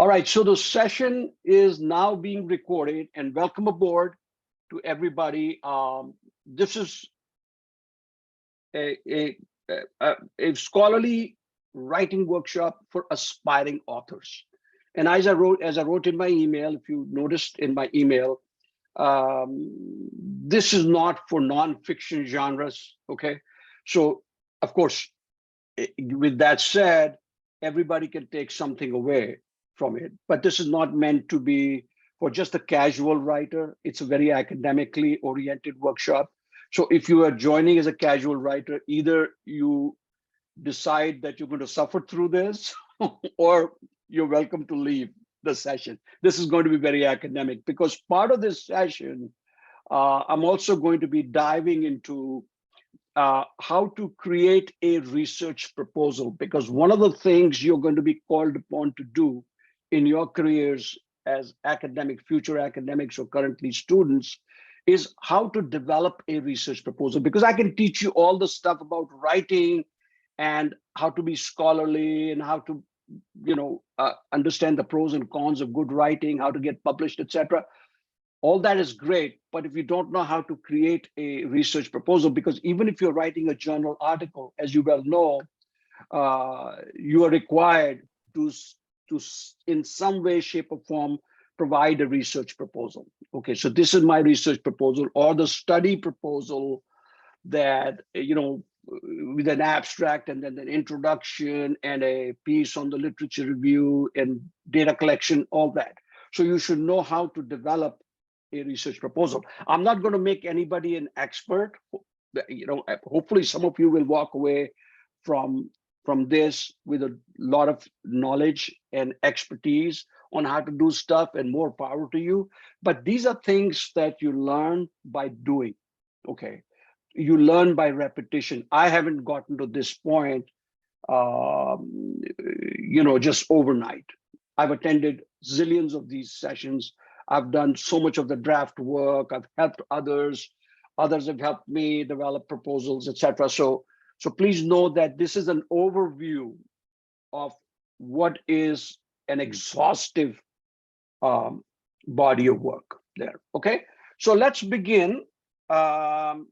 All right, so the session is now being recorded, and welcome aboard to everybody. This is a, a, a scholarly writing workshop for aspiring authors. And as I wrote in my email, if you noticed in my email, this is not for nonfiction genres, okay? So, of course, with that said, everybody can take something away from it, but this is not meant to be for just a casual writer. It's a very academically oriented workshop. So if you are joining as a casual writer, either you decide that you're going to suffer through this or you're welcome to leave the session. This is going to be very academic because part of this session, I'm also going to be diving into how to create a research proposal, because one of the things you're going to be called upon to do in your careers as future academics or currently students is how to develop a research proposal. Because I can teach you all the stuff about writing and how to be scholarly and how to understand the pros and cons of good writing, how to get published, etc. All that is great, but if you don't know how to create a research proposal, because even if you're writing a journal article, as you well know, you are required to in some way, shape, or form, provide a research proposal. Okay, so this is my research proposal or the study proposal that, with an abstract and then an introduction and a piece on the literature review and data collection, all that. So you should know how to develop a research proposal. I'm not going to make anybody an expert. Hopefully some of you will walk away from this with a lot of knowledge and expertise on how to do stuff, and more power to you. But these are things that you learn by doing. Okay, you learn by repetition. I haven't gotten to this point, just overnight. I've attended zillions of these sessions. I've done so much of the draft work. I've helped others. Others have helped me develop proposals, etc. So please know that this is an overview of what is an exhaustive body of work there. Okay, so let's begin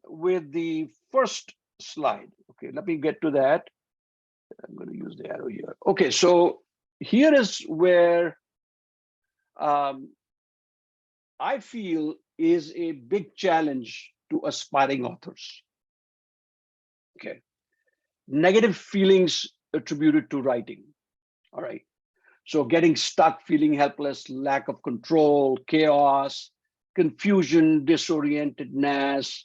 with the first slide. Okay, let me get to that. I'm going to use the arrow here. Okay, so here is where I feel is a big challenge to aspiring authors. Okay, negative feelings attributed to writing. All right, so getting stuck, feeling helpless, lack of control, chaos, confusion, disorientedness,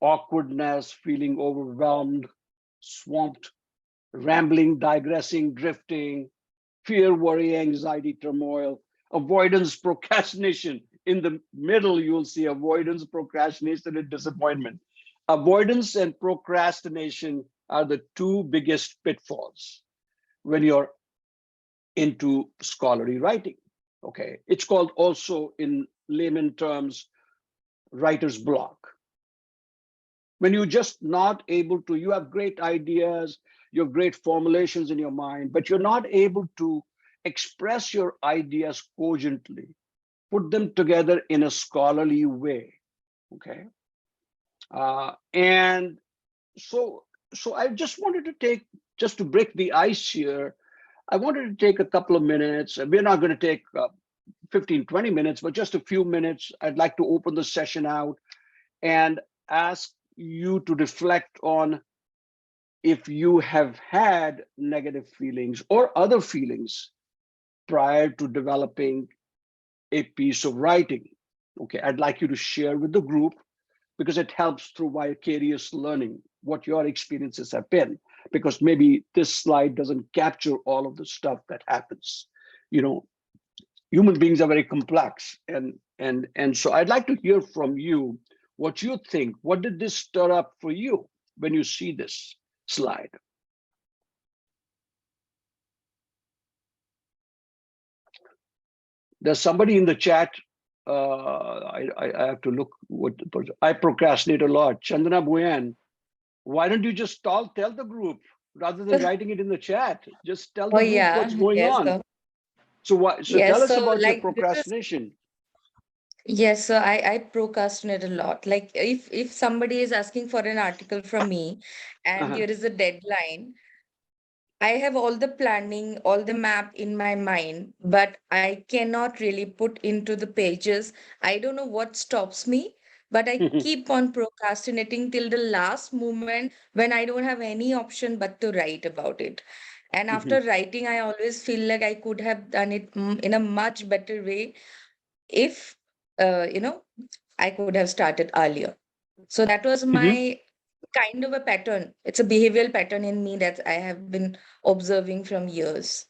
awkwardness, feeling overwhelmed, swamped, rambling, digressing, drifting, fear, worry, anxiety, turmoil, avoidance, procrastination. In the middle, you'll see avoidance, procrastination, and disappointment. Avoidance and procrastination are the two biggest pitfalls when you're into scholarly writing. Okay, it's called also in layman terms, writer's block. When you're just not able to, you have great ideas, you have great formulations in your mind, but you're not able to express your ideas cogently, put them together in a scholarly way. Okay, and so I just wanted to just to break the ice here, I wanted to take a couple of minutes, and we're not going to take 15, 20 minutes, but just a few minutes. I'd like to open the session out and ask you to reflect on if you have had negative feelings or other feelings prior to developing a piece of writing. Okay, I'd like you to share with the group, because it helps through vicarious learning what your experiences have been, because maybe this slide doesn't capture all of the stuff that happens. Human beings are very complex, and so I'd like to hear from you what you think. What did this stir up for you when you see this slide? There's somebody in the chat. I have to look what the person. I procrastinate a lot. Chandana Buyan, why don't you just tell the group rather than writing it in the chat? Just tell the group what's going on. So what? So tell Yes, us so about your like this is procrastination. yes, so I procrastinate a lot. Like if somebody is asking for an article from me and Uh-huh. there is a deadline, I have all the planning, all the map in my mind, but I cannot really put into the pages. I don't know what stops me, but I keep on procrastinating till the last moment when I don't have any option but to write about it. And after writing, I always feel like I could have done it in a much better way if, you know, I could have started earlier. So that was Hmm. my kind of a pattern. It's a behavioral pattern in me that I have been observing from years.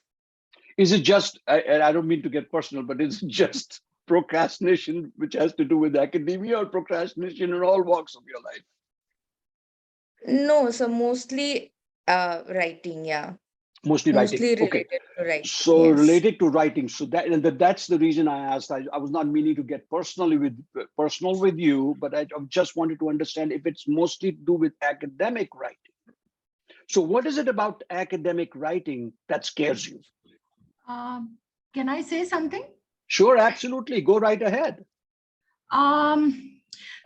Is it just, and I don't mean to get personal, but is it just procrastination which has to do with academia, or procrastination in all walks of your life? No, so mostly writing, yeah. Mostly writing. Mostly Okay. related to writing, So yes. related to writing. So that's the reason I asked. I was not meaning to get personal with you, but I just wanted to understand if it's mostly to do with academic writing. So what is it about academic writing that scares you? Um, can I say something? Sure, absolutely. Go right ahead. Um,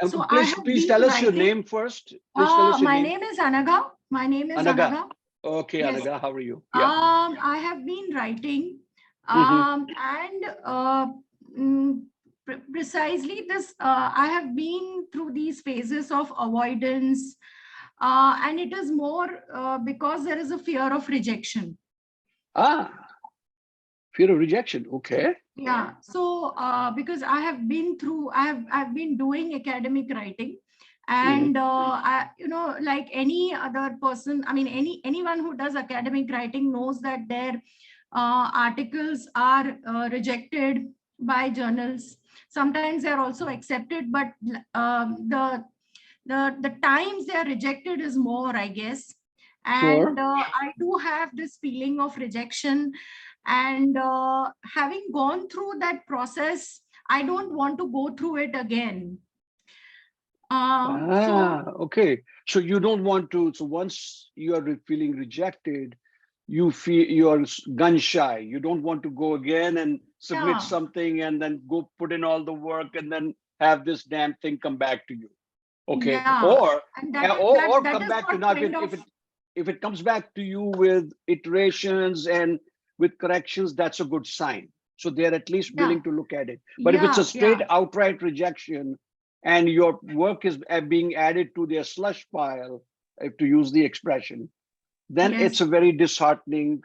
And so I have please been tell us your writing. name first. Please tell us your My name. name is Anaga. My name is Anaga. Anaga. Okay, Yes. Anaga, how are you? Yeah. I have been writing, Hmm. and precisely this. I have been through these phases of avoidance, and it is more because there is a fear of rejection. Ah, fear of rejection. Okay. Yeah. So because I have been through, I've been doing academic writing, Hmm. and like any other person, I mean, anyone who does academic writing knows that their articles are rejected by journals. Sometimes they are also accepted, but the times they are rejected is more, I guess. And Sure. I do have this feeling of rejection, and having gone through that process, I don't want to go through it again. So Ah, okay. So you don't want to, so once you are feeling rejected, you feel you're gun shy. You don't want to go again and submit yeah, something and then go put in all the work and then have this damn thing come back to you. Okay. yeah, Or and that come is back to, what now kind of, if it comes back to you with iterations and with corrections, that's a good sign. So they're at least yeah, willing to look at it. But if it's a yeah, straight yeah, outright rejection and your work is being added to their slush pile, to use the expression, then it's yes. a very disheartening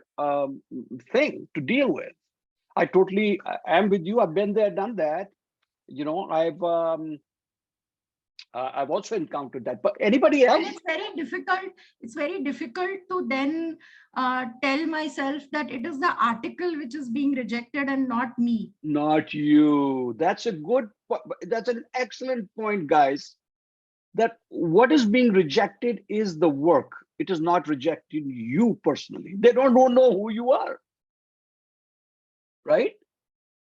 thing to deal with. I am with you. I've been there, done that. You know, I've also encountered that. But anybody And else? it's very difficult. It's very difficult to then tell myself that it is the article which is being rejected and not me. Not you. That's an excellent point, guys. That what is being rejected is the work. It is not rejecting you personally. They don't know who you are, right?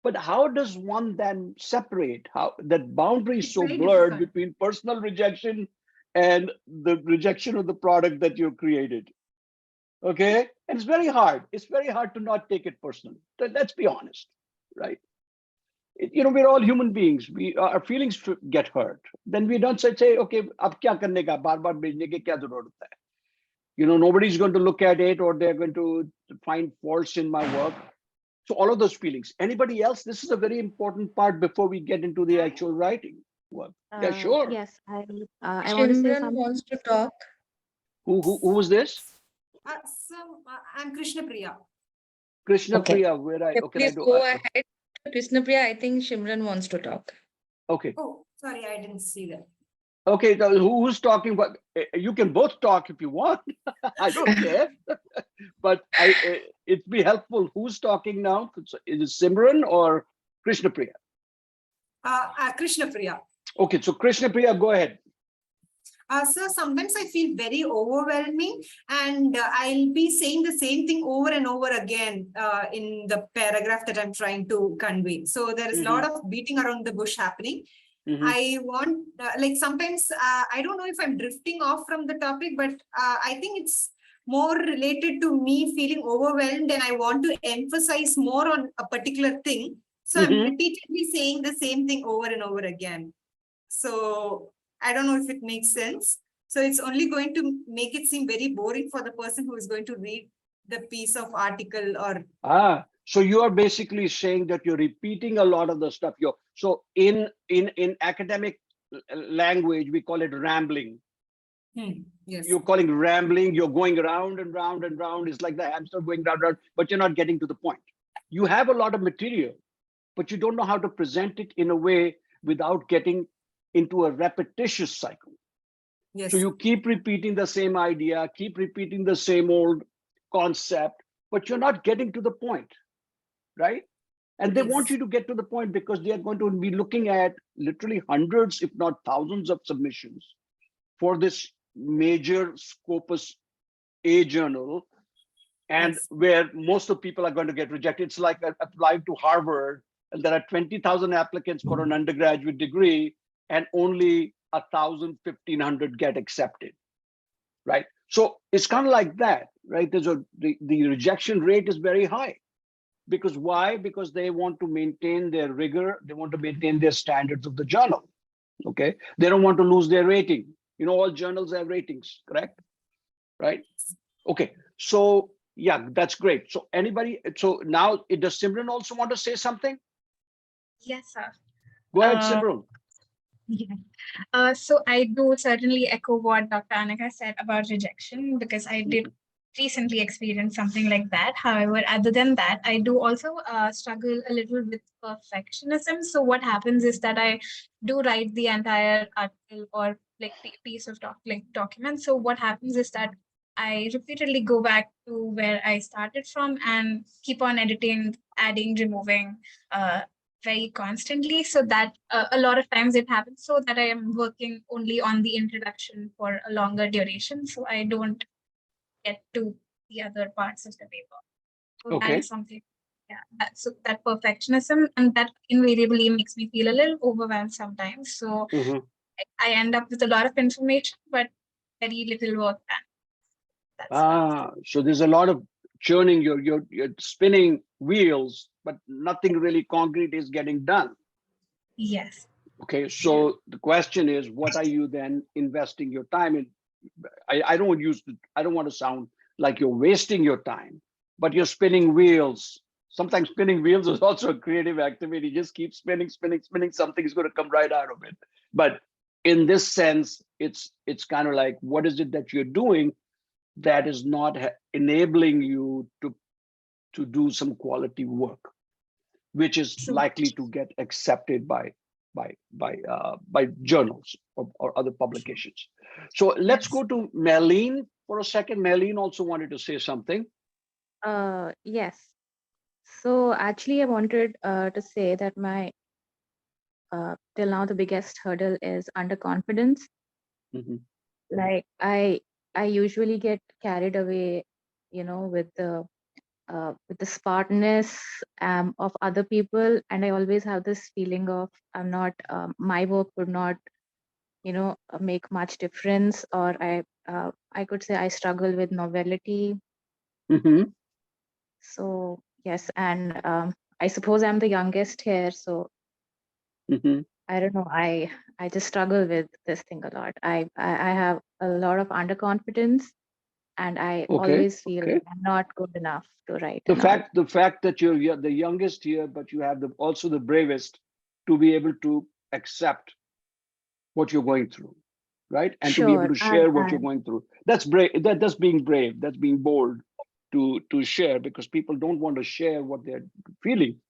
But how does one then separate how that boundary is It's so very blurred difficult. between personal rejection and the rejection of the product that you've created? Okay. And it's very hard. It's very hard to not take it personally. Let's be honest, right? We're all human beings. Our feelings get hurt. Then we don't say, okay, ab kya karne ka, baar baar bhejne ki kya zarurat hai? Nobody's going to look at it or they're going to find faults in my work. So all of those feelings. Anybody else? This is a very important part before we get into the actual writing work. Yeah, sure. Yes, I want to say Shimran something. wants to talk. Who was this? I'm Krishna Priya. Krishna Okay. Priya. Where I Okay, okay, I please do. go ahead. Krishna Priya, I think Shimran wants to talk. Okay. Oh, sorry, I didn't see that. Okay. Who's talking? But you can both talk if you want. I don't care. But it'd be helpful. Who's talking now? Is it Simran or Krishna Priya? Krishna Priya. Okay, so Krishna Priya, go ahead. So sometimes I feel very overwhelming, and I'll be saying the same thing over and over again in the paragraph that I'm trying to convey. So there is a lot of beating around the bush happening. I want, like sometimes, I don't know if I'm drifting off from the topic, but I think it's more related to me feeling overwhelmed and I want to emphasize more on a particular thing. So I'm repeatedly saying the same thing over and over again. So I don't know if it makes sense. So it's only going to make it seem very boring for the person who is going to read the piece of article or. So you are basically saying that you're repeating a lot of the stuff. So in academic language, we call it rambling. Yes. You're calling rambling, you're going round and round and round. It's like the hamster going round and round, but you're not getting to the point. You have a lot of material, but you don't know how to present it in a way without getting into a repetitious cycle. Yes. So you keep repeating the same idea, keep repeating the same old concept, but you're not getting to the point, right? And they want you to get to the point because they are going to be looking at literally hundreds, if not thousands of submissions for this major Scopus A journal, and where most of the people are going to get rejected. It's like applying to Harvard, and there are 20,000 applicants for an undergraduate degree, and only 1,000, 1,500 get accepted, right? So it's kind of like that, right? The rejection rate is very high. Because why? Because they want to maintain their rigor. They want to maintain their standards of the journal, okay? They don't want to lose their rating. You know, all journals have ratings, correct? Right? Okay, so yeah, that's great. So anybody, so now does Simran also want to say something? Yes, sir. Go ahead, Simran. Yeah. So I do certainly echo what Dr. Anika said about rejection, because I did recently experience something like that. However, other than that, I do also struggle a little with perfectionism. So what happens is that I do write the entire article or like piece of document. So what happens is that I repeatedly go back to where I started from and keep on editing, adding, removing, very constantly, so that a lot of times it happens so that I am working only on the introduction for a longer duration, so I don't get to the other parts of the paper. So that is something, so that perfectionism, and that invariably makes me feel a little overwhelmed sometimes. So I end up with a lot of information, but very little work done. So there's a lot of churning, you're spinning wheels, but nothing really concrete is getting done. Yes. Okay, so the question is, what are you then investing your time in? I don't want to sound like you're wasting your time, but you're spinning wheels. Sometimes spinning wheels is also a creative activity. Just keep spinning, spinning, spinning. Something is going to come right out of it. But in this sense, it's kind of like, what is it that you're doing that is not enabling you to do some quality work, which is likely to get accepted by journals or other publications. So let's go to Marlene for a second. Marlene also wanted to say something. Yes. So actually, I wanted to say that my till now the biggest hurdle is underconfidence. Like I usually get carried away, you know, with the smartness of other people, and I always have this feeling of I'm not my work would not, you know, make much difference, or I could say I struggle with novelty. So yes, and I suppose I'm the youngest here, so I don't know. I just struggle with this thing a lot. I have a lot of underconfidence, and I always feel I'm not good enough to write. The fact that you're the youngest here, but you have also the bravest to be able to accept what you're going through, right? And to be able to share what you're going through. That's brave. That's being brave. That's being bold to share, because people don't want to share what they're feeling.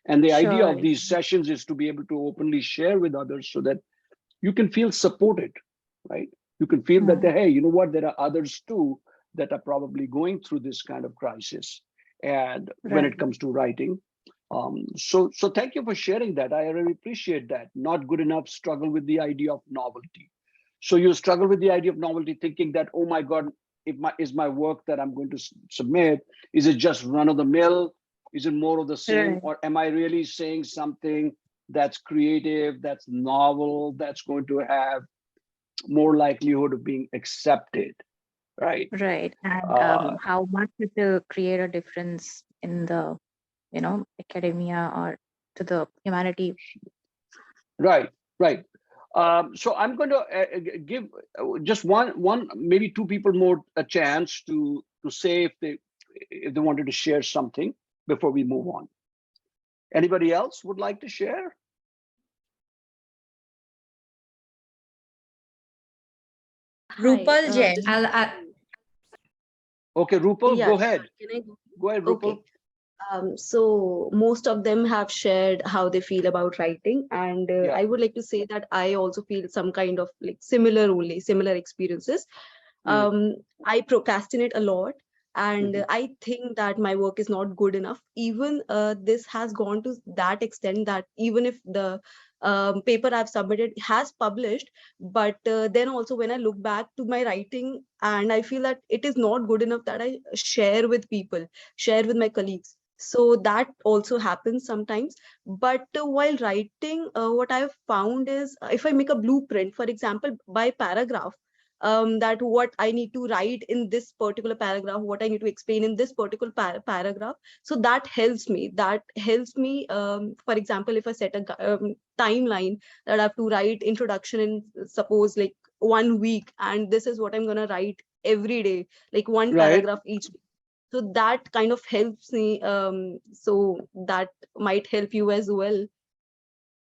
And the idea of these sessions is to be able to openly share with others so that you can feel supported, right? You can feel that, hey, you know what, there are others too that are probably going through this kind of crisis. And when it comes to writing, so thank you for sharing that. I really appreciate that. Not good enough, struggle with the idea of novelty. So you struggle with the idea of novelty, thinking that, oh my God, is my work that I'm going to submit, is it just run of the mill? Is it more of the same? Or am I really saying something that's creative, that's novel, that's going to have more likelihood of being accepted? right? Right. And Uh, how much it will create a difference in the, academia or to the humanity. right, right. So I'm going to give just one, maybe two people more a chance to say if they wanted to share something before we move on. Anybody else would like to share? Hi, Rupal Jain. this is Rupal. Okay, Rupal, Yeah, go sure. ahead. Can I go? Go ahead, Rupal. Okay. So most of them have shared how they feel about writing, and Yeah. I would like to say that I also feel some kind of like similar experiences. Mm, I procrastinate a lot, and mhm. I think that my work is not good enough. Even this has gone to that extent that even if the paper I've submitted has published, but then also when I look back to my writing, and I feel that it is not good enough that I share with people, share with my colleagues. So that also happens sometimes. But while writing, what I've found is if I make a blueprint, for example, by paragraph, that what I need to write in this particular paragraph, what I need to explain in this particular paragraph. So that helps me. That helps me. For example, if I set a timeline that I have to write introduction in suppose like 1 week, and this is what I'm gonna write every day, like one Right. paragraph each day. So that kind of helps me. So that might help you as well.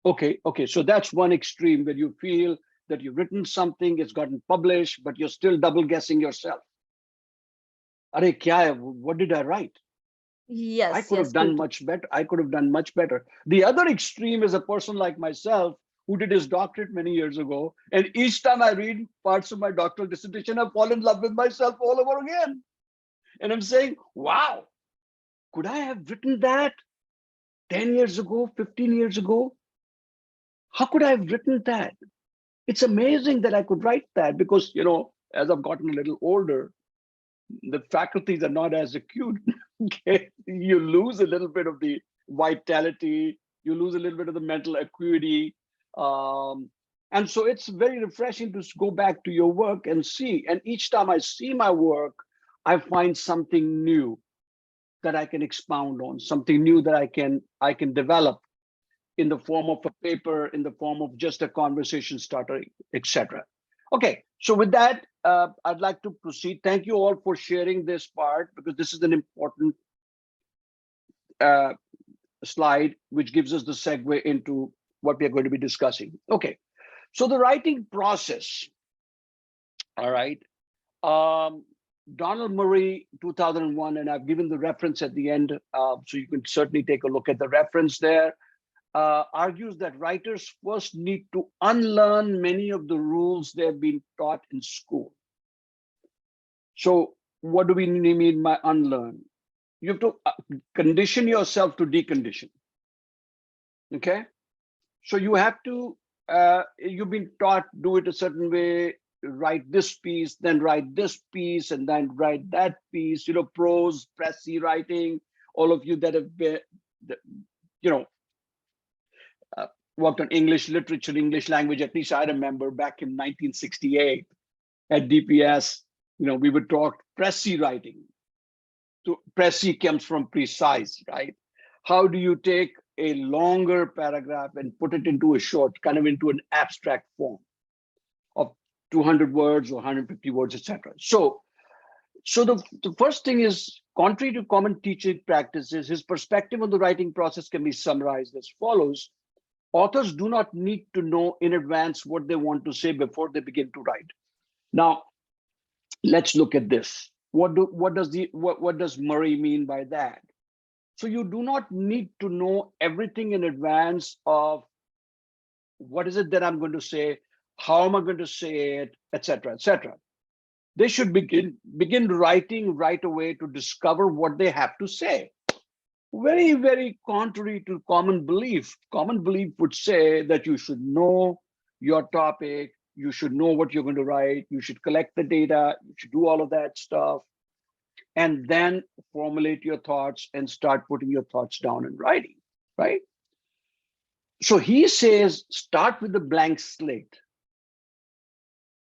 Okay. Okay. So that's one extreme where you feel that you've written something, it's gotten published, but you're still double guessing yourself. Arey, kya hai? What did I write? I Yes, could yes, have done totally. much better. I could have done much better. The other extreme is a person like myself who did his doctorate many years ago. And each time I read parts of my doctoral dissertation, I fall in love with myself all over again. And I'm saying, wow, could I have written that 10 years ago, 15 years ago? How could I have written that? It's amazing that I could write that because, as I've gotten a little older, the faculties are not as acute. Okay, you lose a little bit of the vitality, you lose a little bit of the mental acuity, and so it's very refreshing to go back to your work and see. And each time I see my work, I find something new that I can expound on, something new that I can develop in the form of a paper, in the form of just a conversation starter, etc. Okay, so with that, I'd like to proceed. Thank you all for sharing this part because this is an important uh, slide, which gives us the segue into what we are going to be discussing. Okay, so the writing process, all right. Um, Donald Murray, 2001, and I've given the reference at the end, so you can certainly take a look at the reference there. Argues that writers first need to unlearn many of the rules they've been taught in school. So what do we mean by unlearn? You have to condition yourself to decondition. Okay. So you have to, you've been taught, do it a certain way, write this piece, then write this piece, and then write that piece, prose, pressy writing, all of you that have been, you know, uh, worked on English literature, English language, at least I remember back in 1968 at DPS, we would talk pressy writing. So pressy comes from precise, right? How do you take a longer paragraph and put it into a short, kind of into an abstract form of 200 words or 150 words, etc. So the first thing is, contrary to common teaching practices, his perspective on the writing process can be summarized as follows. Authors do not need to know in advance what they want to say before they begin to write. Now, let's look at this. What does Murray mean by that? So you do not need to know everything in advance of what is it that I'm going to say, how am I going to say it, etc., etc. They should begin writing right away to discover what they have to say. Very, very contrary to common belief. Common belief would say that you should know your topic, you should know what you're going to write, you should collect the data, you should do all of that stuff, and then formulate your thoughts and start putting your thoughts down in writing, right? So he says, start with a blank slate.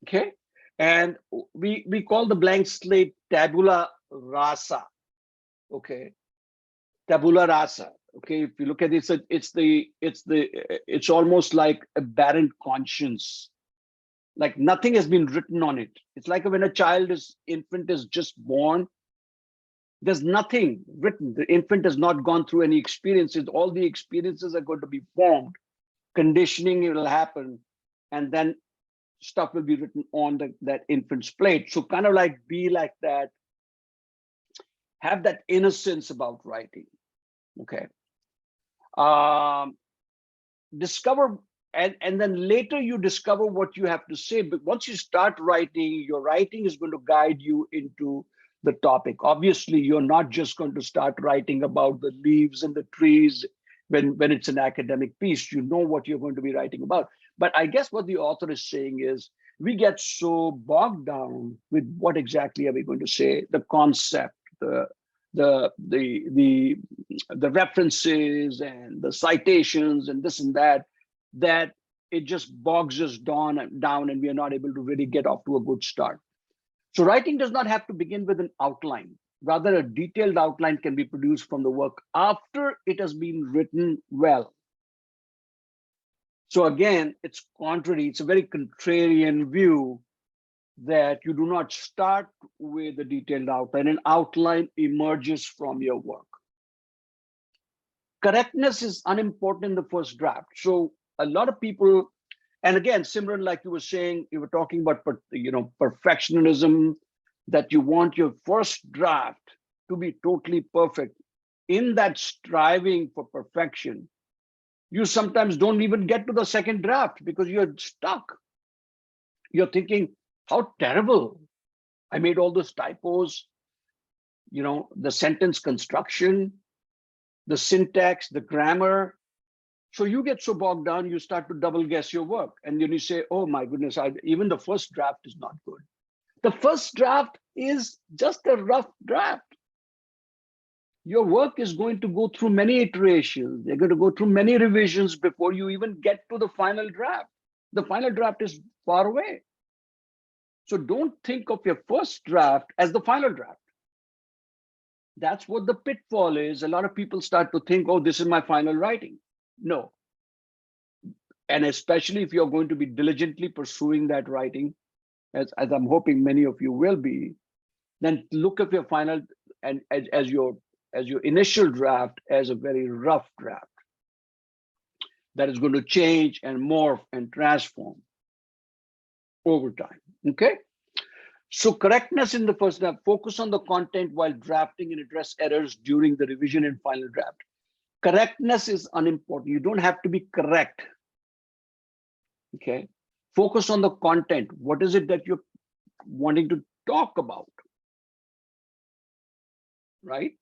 Okay. And we call the blank slate tabula rasa. Okay, tabula rasa. Okay, if you look at it, it's almost like a barren conscience. Like nothing has been written on it. It's like when a infant is just born, there's nothing written. The infant has not gone through any experiences. All the experiences are going to be formed. Conditioning will happen, and then stuff will be written on that infant's plate. So kind of like be like that, have that innocence about writing. Okay. Discover, and then later you discover what you have to say. But once you start writing, your writing is going to guide you into the topic. Obviously, you're not just going to start writing about the leaves and the trees when it's an academic piece. You know what you're going to be writing about. But I guess what the author is saying is we get so bogged down with what exactly are we going to say, the concept, the references and the citations and this and that it just bogs us down and we are not able to really get off to a good start. So writing does not have to begin with an outline. Rather, a detailed outline can be produced from the work after it has been written well. So again, it's contrary, it's a very contrarian view that you do not start with a detailed outline. An outline emerges from your work. Correctness is unimportant in the first draft. So a lot of people, and again, Simran, like you were saying, you were talking about perfectionism, that you want your first draft to be totally perfect. In that striving for perfection, you sometimes don't even get to the second draft because you're stuck. You're thinking, how terrible. I made all those typos, the sentence construction, the syntax, the grammar. So you get so bogged down, you start to double guess your work. And then you say, oh my goodness, even the first draft is not good. The first draft is just a rough draft. Your work is going to go through many iterations. They're going to go through many revisions before you even get to the final draft. The final draft is far away. So don't think of your first draft as the final draft. That's what the pitfall is. A lot of people start to think, oh, this is my final writing. No. And especially if you're going to be diligently pursuing that writing, as I'm hoping many of you will be, then look at your final and as your initial draft as a very rough draft that is going to change and morph and transform over time. Okay. So correctness in the first draft, focus on the content while drafting and address errors during the revision and final draft. Correctness is unimportant. You don't have to be correct. Okay. Focus on the content. What is it that you're wanting to talk about? Right?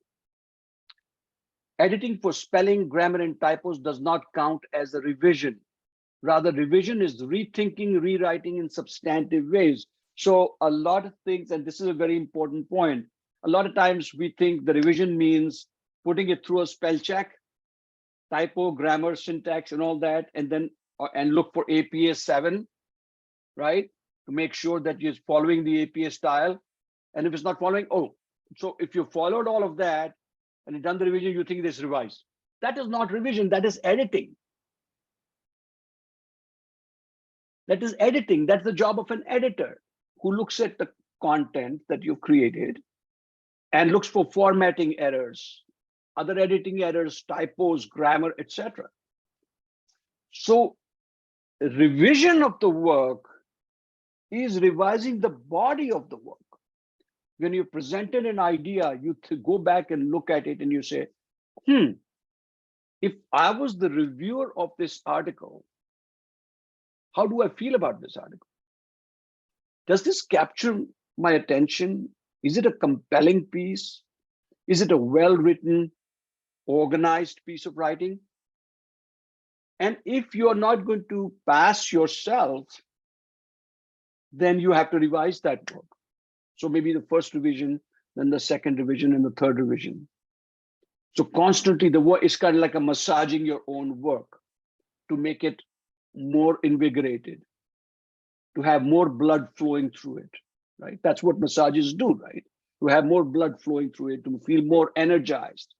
Editing for spelling, grammar, and typos does not count as a revision. Rather, revision is rethinking, rewriting in substantive ways. So a lot of things, and this is a very important point, a lot of times we think the revision means putting it through a spell check, typo, grammar, syntax, and all that, and then and look for APA 7, right? To make sure that you're following the APA style. And if it's not following, so if you followed all of that and you've done the revision, you think this revised. That is not revision, that is editing. That is editing. That's the job of an editor who looks at the content that you've created and looks for formatting errors, other editing errors, typos, grammar, etc. So revision of the work is revising the body of the work. When you presented an idea, you go back and look at it and you say, if I was the reviewer of this article, how do I feel about this article? Does this capture my attention? Is it a compelling piece? Is it a well-written, organized piece of writing? And if you are not going to pass yourself, then you have to revise that work. So maybe the first revision, then the second revision, and the third revision. So constantly the work is kind of like a massaging your own work to make it more invigorated. to have more blood flowing through it, right? That's what massages do, right? To have more blood flowing through it, to feel more energized,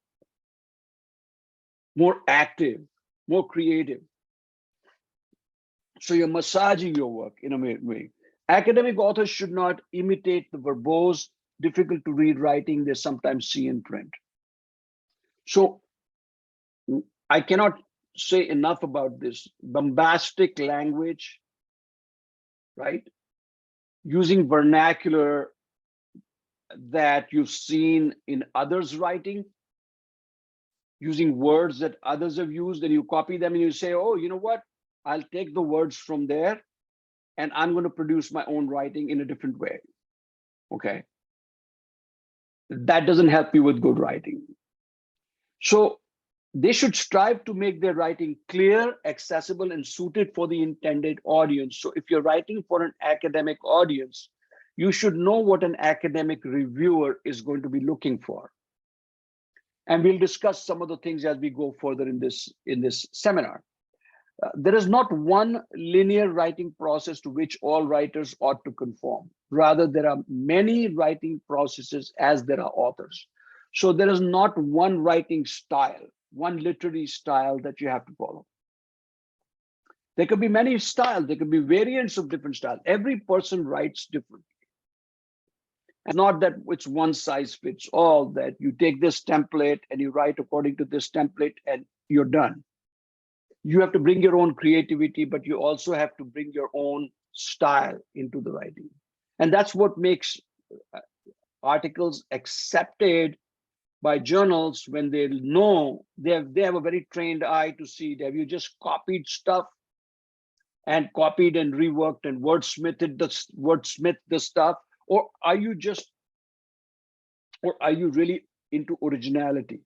more active, more creative. So you're massaging your work in a way. Academic authors should not imitate the verbose, difficult to read writing they sometimes see in print. So I cannot say enough about this. Bombastic language, right? Using vernacular that you've seen in others' writing, using words that others have used, and you copy them and you say, oh, you know what? I'll take the words from there and I'm going to produce my own writing in a different way. Okay. That doesn't help you with good writing. So they should strive to make their writing clear, accessible, and suited for the intended audience. So if you're writing for an academic audience, you should know what an academic reviewer is going to be looking for. And we'll discuss some of the things as we go further in this seminar. There is not one linear writing process to which all writers ought to conform. Rather, there are many writing processes as there are authors. So there is not one writing style, one literary style that you have to follow. There could be many styles. There could be variants of different styles. Every person writes differently. It's not that it's one size fits all, that you take this template and you write according to this template and you're done. You have to bring your own creativity, but you also have to bring your own style into the writing. And that's what makes articles accepted by journals when they know they have a very trained eye to see, have you just copied stuff and copied and reworked and wordsmithed the stuff, or are you really into originality?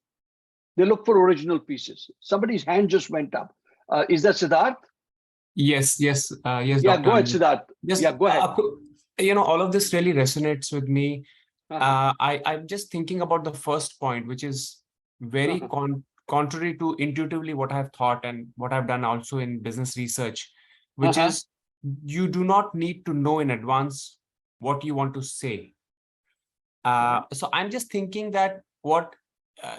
They look for original pieces. Somebody's hand just went up. Is that Siddharth? Yes. Yeah, Dr. Go ahead, Siddharth. Yeah, go ahead. All of this really resonates with me. Uh-huh. I'm just thinking about the first point, which is very contrary to intuitively what I've thought and what I've done also in business research, which is you do not need to know in advance what you want to say. So I'm just thinking that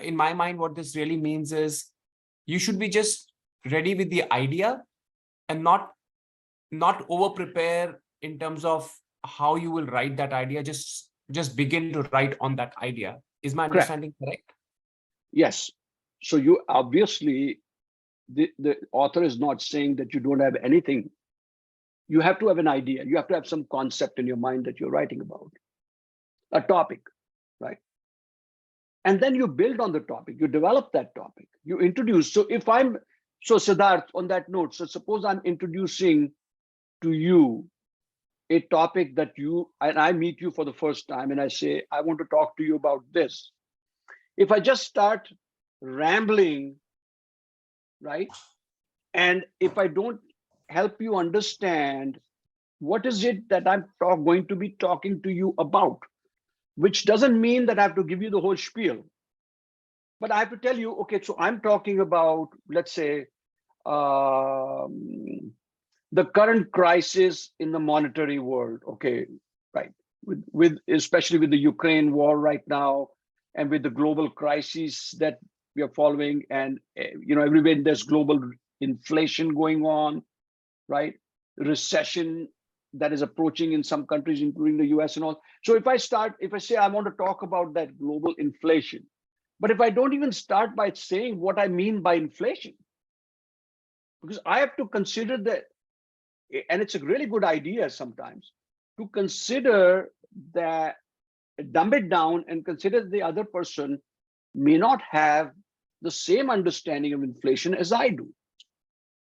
in my mind, what this really means is you should be just ready with the idea and not over prepare in terms of how you will write that idea. Just begin to write on that idea. Is my understanding correct? Yes. So you obviously, the author is not saying that you don't have anything. You have to have an idea. You have to have some concept in your mind that you're writing about, a topic, right? And then you build on the topic, you develop that topic, you introduce. So Siddharth, on that note, so suppose I'm introducing to you a topic that I meet you for the first time and I say, I want to talk to you about this. If I just start rambling, right? And if I don't help you understand what is it that I'm going to be talking to you about, which doesn't mean that I have to give you the whole spiel, but I have to tell you, okay, so I'm talking about, let's say, the current crisis in the monetary world, okay, right? With especially with the Ukraine war right now, and with the global crises that we are following, and everywhere there's global inflation going on, right? Recession that is approaching in some countries, including the US and all. So if I say I want to talk about that global inflation, but if I don't even start by saying what I mean by inflation, because I have to consider that, and it's a really good idea sometimes to consider that, dumb it down and consider the other person may not have the same understanding of inflation as I do.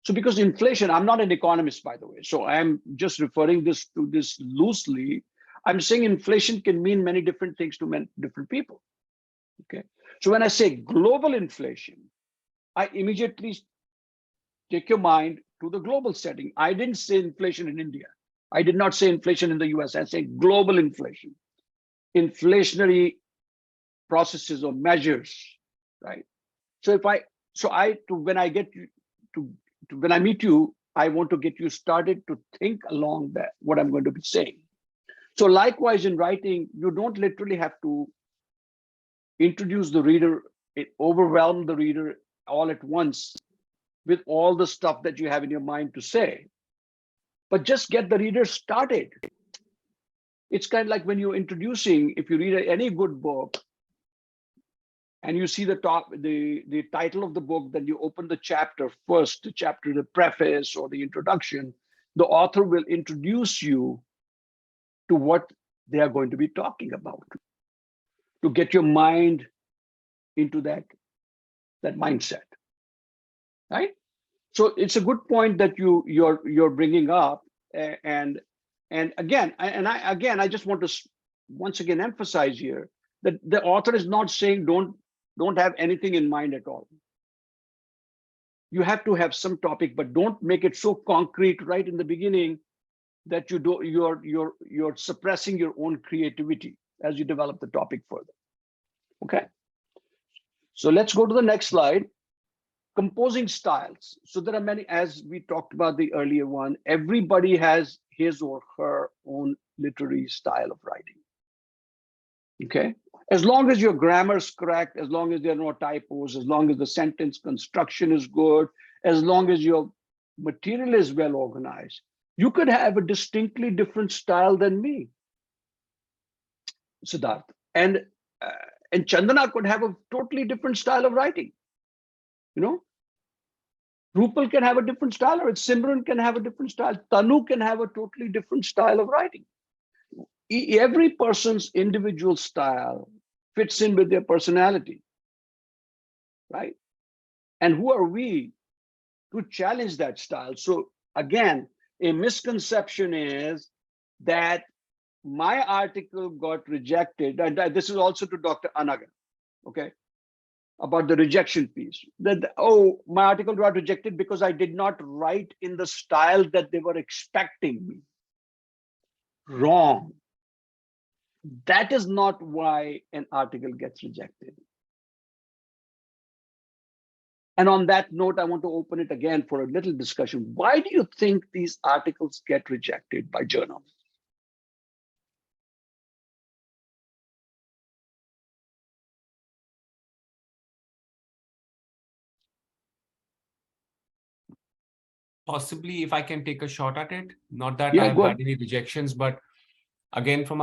So because inflation, I'm not an economist, by the way, so I'm just referring to this loosely. I'm saying inflation can mean many different things to many different people. Okay. So when I say global inflation, I immediately take your mind to the global setting. I didn't say inflation in India. I did not say inflation in the US. I say global inflation, inflationary processes or measures, right? So when I meet you, I want to get you started to think along that, what I'm going to be saying. So likewise in writing, you don't literally have to introduce the reader, overwhelm the reader all at once with all the stuff that you have in your mind to say, but just get the reader started. It's kind of like when you're introducing, if you read any good book and you see the title of the book, then you open the chapter first, the preface or the introduction, the author will introduce you to what they are going to be talking about, to get your mind into that mindset, right? So it's a good point that you're bringing up, and again, I just want to once again emphasize here that the author is not saying don't have anything in mind at all. You have to have some topic, but don't make it so concrete right in the beginning that you're suppressing your own creativity as you develop the topic further. Okay, so let's go to the next slide. Composing styles. So there are many, as we talked about the earlier one, everybody has his or her own literary style of writing. Okay, as long as your grammar is correct, as long as there are no typos, as long as the sentence construction is good, as long as your material is well organized, you could have a distinctly different style than me, Siddharth, and Chandana could have a totally different style of writing. You know, Rupal can have a different style, or Simran can have a different style. Tanu can have a totally different style of writing. Every person's individual style fits in with their personality, right? And who are we to challenge that style? So again, a misconception is that my article got rejected, and this is also to Dr. Anagan, okay, about the rejection piece. That, oh, my article got rejected because I did not write in the style that they were expecting me. Wrong. That is not why an article gets rejected. And on that note, I want to open it again for a little discussion. Why do you think these articles get rejected by journals? Possibly, if I can take a shot at it, not that Yeah, I've go had ahead. any rejections, but again, from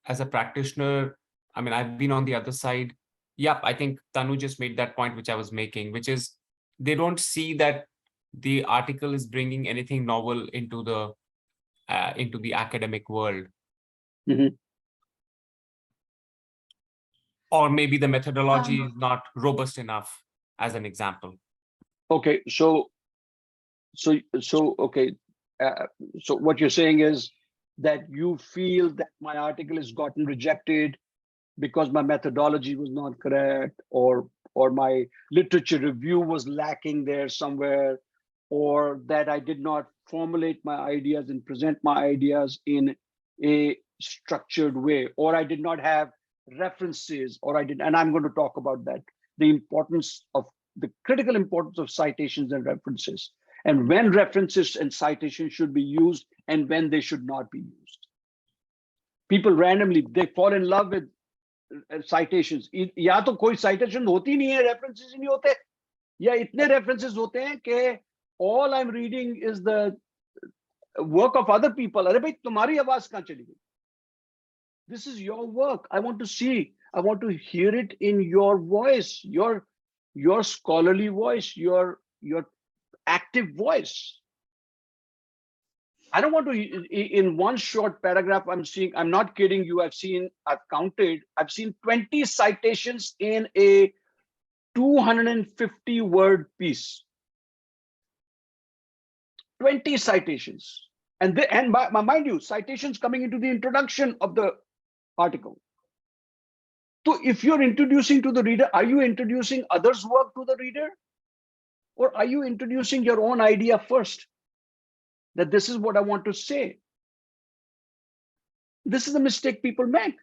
as a practitioner, I mean, I've been on the other side. Yep, I think Tanu just made that point, which I was making, which is they don't see that the article is bringing anything novel into the academic world. Mhm. Or maybe the methodology is not robust enough, as an example. Okay, so okay, so what you're saying is that you feel that my article has gotten rejected because my methodology was not correct, or my literature review was lacking there somewhere, or that I did not formulate my ideas and present my ideas in a structured way, or I did not have references, or and I'm going to talk about that, the critical importance of citations and references, and when references and citations should be used and when they should not be used. People randomly, they fall in love with citations. या तो कोई citation होती नहीं है, references ही नहीं होते, या इतने references होते हैं कि all I'm reading is the work of other people. अरे भाई तुम्हारी आवाज कहाँ चली गई? This is your work. I want to see, I want to hear it in your voice, your scholarly voice, your active voice. I don't want to, in one short paragraph, I'm not kidding you, I've seen 20 citations in a 250 word piece. 20 citations. And mind you, citations coming into the introduction of the article. So if you're introducing to the reader, are you introducing others' work to the reader? Or are you introducing your own idea first? That this is what I want to say. This is a mistake people make.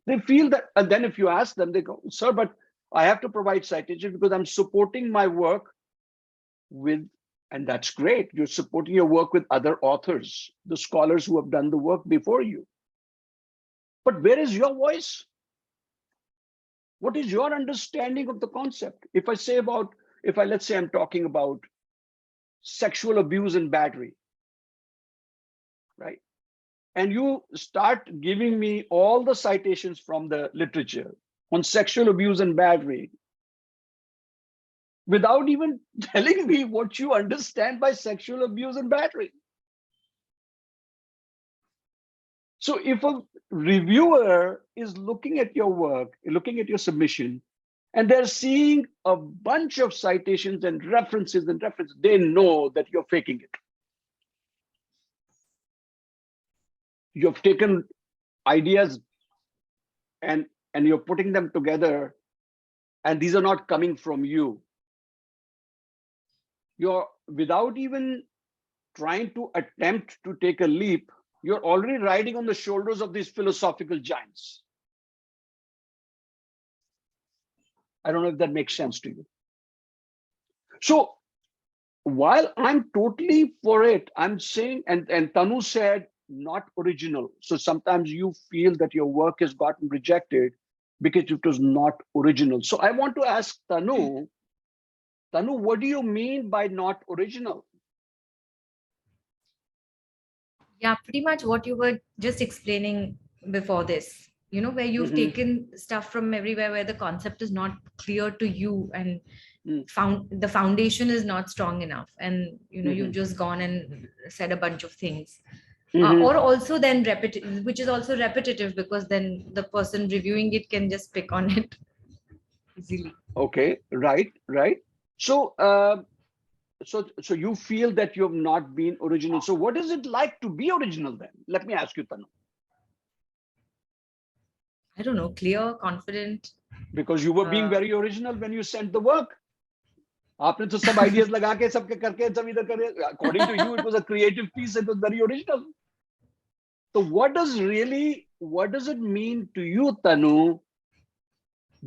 They feel that, and then if you ask them, they go, sir, but I have to provide citation because I'm supporting my work with And that's great. You're supporting your work with other authors, the scholars who have done the work before you. But where is your voice? What is your understanding of the concept? If let's say I'm talking about sexual abuse and battery, right? And you start giving me all the citations from the literature on sexual abuse and battery, without even telling me what you understand by sexual abuse and battery. So if a reviewer is looking at your work, looking at your submission, and they're seeing a bunch of citations and references, they know that you're faking it. You've taken ideas and you're putting them together, and these are not coming from you. You're, without even trying to attempt to take a leap, you're already riding on the shoulders of these philosophical giants. I don't know if that makes sense to you. So while I'm totally for it, I'm saying, and Tanu said, not original. So sometimes you feel that your work has gotten rejected because it was not original. So I want to ask Tanu, what do you mean by not original? Yeah, pretty much what you were just explaining before this, you know, where you've taken stuff from everywhere, where the concept is not clear to you, and the foundation is not strong enough, and you know, you've just gone and said a bunch of things. Or also then which is also repetitive, because then the person reviewing it can just pick on it easily. Okay, right. So so you feel that you have not been original. So what is it like to be original then? Let me ask you, Tanu. I don't know, clear, confident. Because you were being very original when you sent the work. आपने तो सब ideas लगा के सबके करके सब इधर करे. According to you, it was a creative piece. It was very original. So what does it mean to you, Tanu,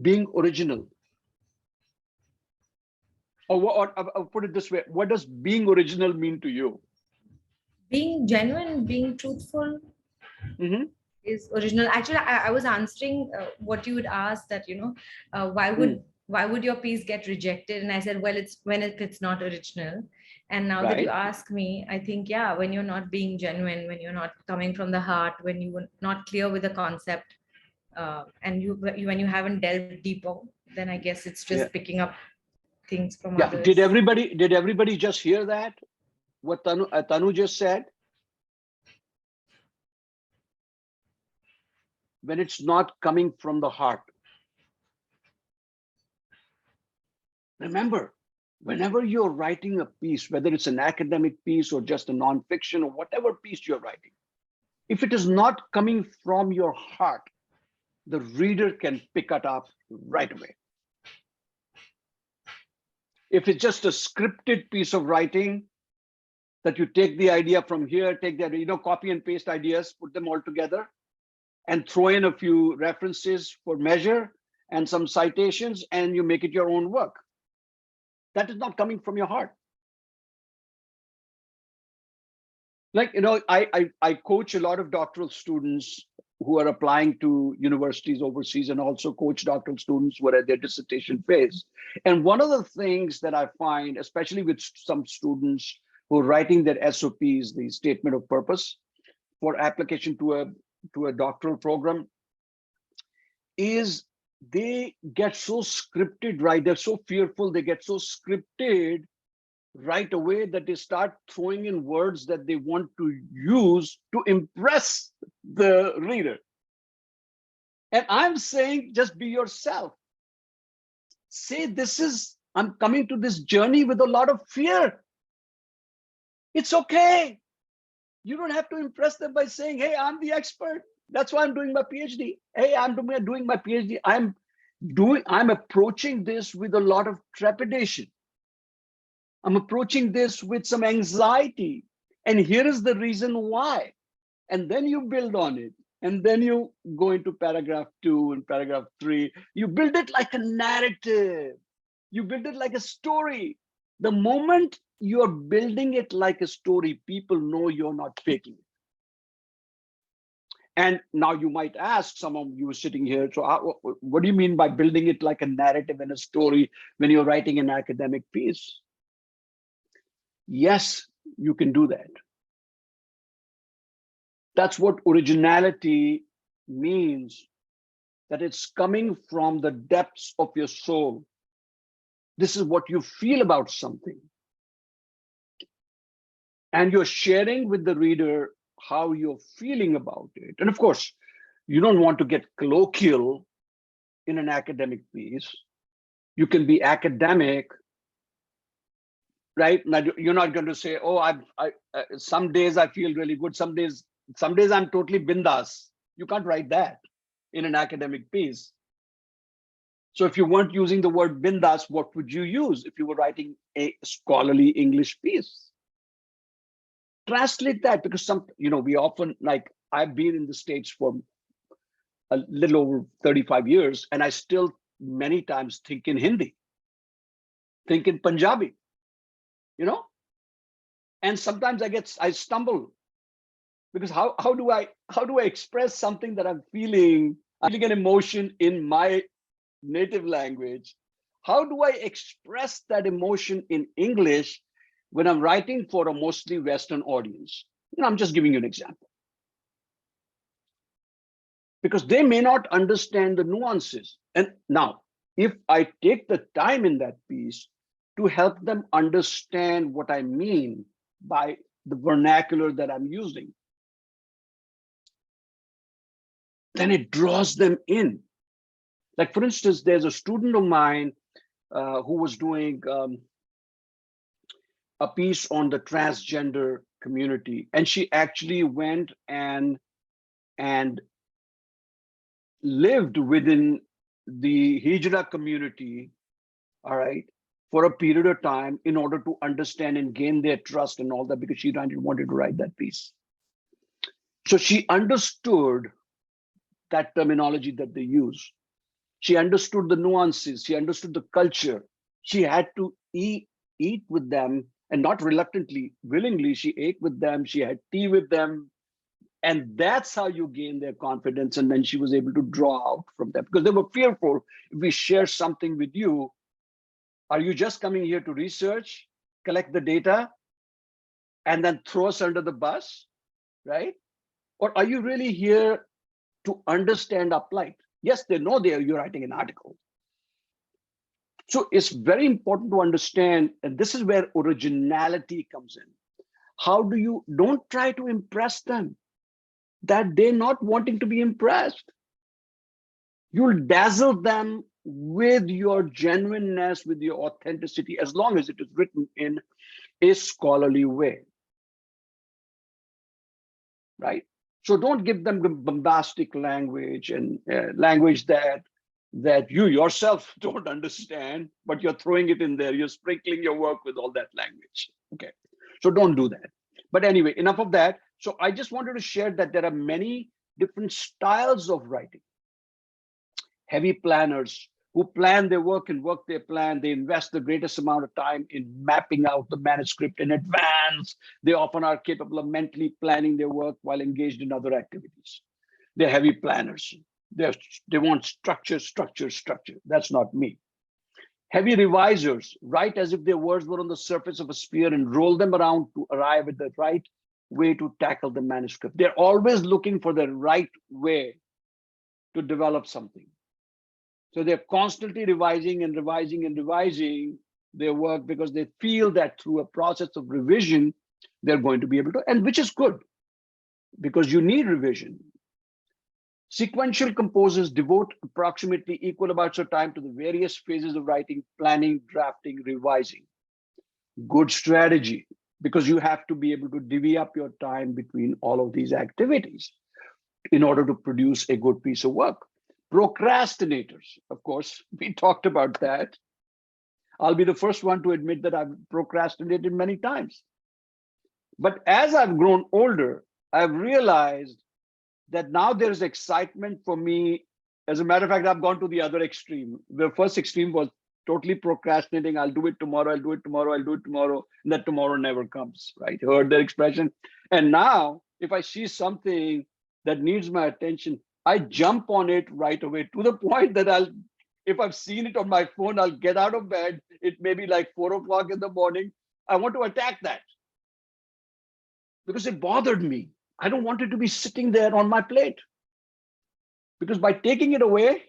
being original? Or I'll put it this way, what does being original mean to you? Being genuine, being truthful is original. Actually, I was answering what you would ask, that, you know, why would your piece get rejected? And I said, well, it's when it's not original. And now that you ask me, I think, yeah, when you're not being genuine, when you're not coming from the heart, when you're not clear with the concept, and when you haven't delved deeper, then I guess it's just picking up things from others. Did everybody just hear that? What Tanu just said? When it's not coming from the heart. Remember, whenever you're writing a piece, whether it's an academic piece or just a nonfiction or whatever piece you're writing, if it is not coming from your heart, the reader can pick it up right away. If it's just a scripted piece of writing, that you take the idea from here, take that, you know, copy and paste ideas, put them all together, and throw in a few references for measure and some citations, and you make it your own work. That is not coming from your heart. Like, you know, I coach a lot of doctoral students who are applying to universities overseas, and also coach doctoral students who are at their dissertation phase. And one of the things that I find, especially with some students who are writing their SOPs, the statement of purpose for application to a doctoral program, is they get so scripted, right? They're so fearful, they get so scripted right away that they start throwing in words that they want to use to impress the reader. And I'm saying, just be yourself. Say, I'm coming to this journey with a lot of fear. It's okay. You don't have to impress them by saying, hey, I'm the expert. That's why I'm doing my PhD. Hey, I'm doing my PhD. I'm approaching this with a lot of trepidation. I'm approaching this with some anxiety. And here is the reason why. And then you build on it. And then you go into paragraph 2 and paragraph 3. You build it like a narrative. You build it like a story. The moment you're building it like a story. People know you're not faking it. And now you might ask, some of you sitting here, so what do you mean by building it like a narrative and a story when you're writing an academic piece? Yes, you can do that. That's what originality means, that it's coming from the depths of your soul. This is what you feel about something. And you're sharing with the reader how you're feeling about it. And of course, you don't want to get colloquial in an academic piece. You can be academic, right? Now, you're not going to say, oh, some days I feel really good. Some days I'm totally bindas. You can't write that in an academic piece. So if you weren't using the word bindas, what would you use if you were writing a scholarly English piece? Translate that, because we often, like, I've been in the States for a little over 35 years, and I still many times think in Hindi, think in Punjabi, and sometimes I stumble, because how do I express something that I'm feeling an emotion in my native language? How do I express that emotion in English when I'm writing for a mostly Western audience? I'm just giving you an example, because they may not understand the nuances. And now, if I take the time in that piece to help them understand what I mean by the vernacular that I'm using, then it draws them in. Like, for instance, there's a student of mine who was doing a piece on the transgender community, and she actually went and lived within the Hijra community, all right, for a period of time in order to understand and gain their trust and all that, because she wanted to write that piece. So she understood that terminology that they use. She understood the nuances. She understood the culture. She had to eat with them, and not reluctantly, willingly. She ate with them. She had tea with them. And that's how you gain their confidence. And then she was able to draw out from them, because they were fearful. If we share something with you, are you just coming here to research, collect the data, and then throw us under the bus, right? Or are you really here to understand our plight? Yes, they know you're writing an article. So it's very important to understand, and this is where originality comes in. How do you, don't try to impress them, that they're not wanting to be impressed. You'll dazzle them with your genuineness, with your authenticity, as long as it is written in a scholarly way, right? So don't give them bombastic language and language that you yourself don't understand, but you're throwing it in there. You're sprinkling your work with all that language. Okay, so don't do that. But anyway, enough of that. So I just wanted to share that there are many different styles of writing. Heavy planners who plan their work and work their plan, they invest the greatest amount of time in mapping out the manuscript in advance. They often are capable of mentally planning their work while engaged in other activities. They're heavy planners. They want structure, structure, structure. That's not me. Heavy revisers write as if their words were on the surface of a sphere and roll them around to arrive at the right way to tackle the manuscript. They're always looking for the right way to develop something. So they're constantly revising and revising and revising their work, because they feel that through a process of revision, they're going to be able to, and which is good, because you need revision. Sequential composers devote approximately equal amounts of time to the various phases of writing: planning, drafting, revising. Good strategy, because you have to be able to divvy up your time between all of these activities in order to produce a good piece of work. Procrastinators, of course, we talked about that. I'll be the first one to admit that I've procrastinated many times. But as I've grown older, I've realized that now there's excitement for me. As a matter of fact, I've gone to the other extreme. The first extreme was totally procrastinating. I'll do it tomorrow. I'll do it tomorrow. I'll do it tomorrow. And that tomorrow never comes, right? You heard that expression. And now if I see something that needs my attention, I jump on it right away, to the point that if I've seen it on my phone, I'll get out of bed. It may be like 4 o'clock in the morning. I want to attack that because it bothered me. I don't want it to be sitting there on my plate, because by taking it away,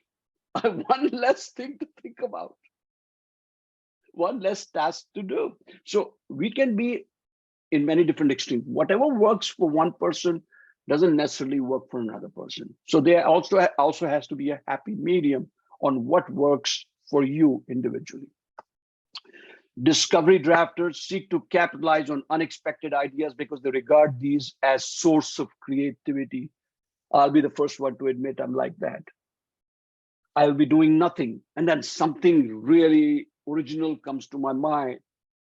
I have one less thing to think about, one less task to do. So we can be in many different extremes. Whatever works for one person doesn't necessarily work for another person. So there also has to be a happy medium on what works for you individually. Discovery drafters seek to capitalize on unexpected ideas because they regard these as source of creativity. I'll be the first one to admit I'm like that. I'll be doing nothing, and then something really original comes to my mind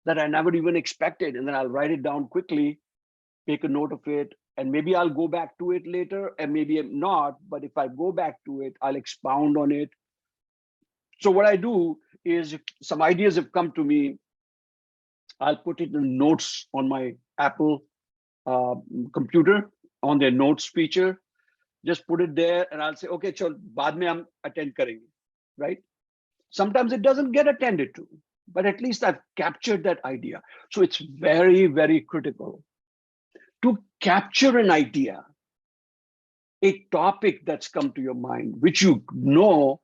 that I never even expected, and then I'll write it down quickly, make a note of it, and maybe I'll go back to it later, and maybe I'm not, but if I go back to it, I'll expound on it. So what I do is, if some ideas have come to me, I'll put it in notes on my Apple computer, on their notes feature. Just put it there, and I'll say, okay, chal, baad mein hum attend karenge, right? Sometimes it doesn't get attended to, but at least I've captured that idea. So it's very, very critical to capture an idea, a topic that's come to your mind, which you know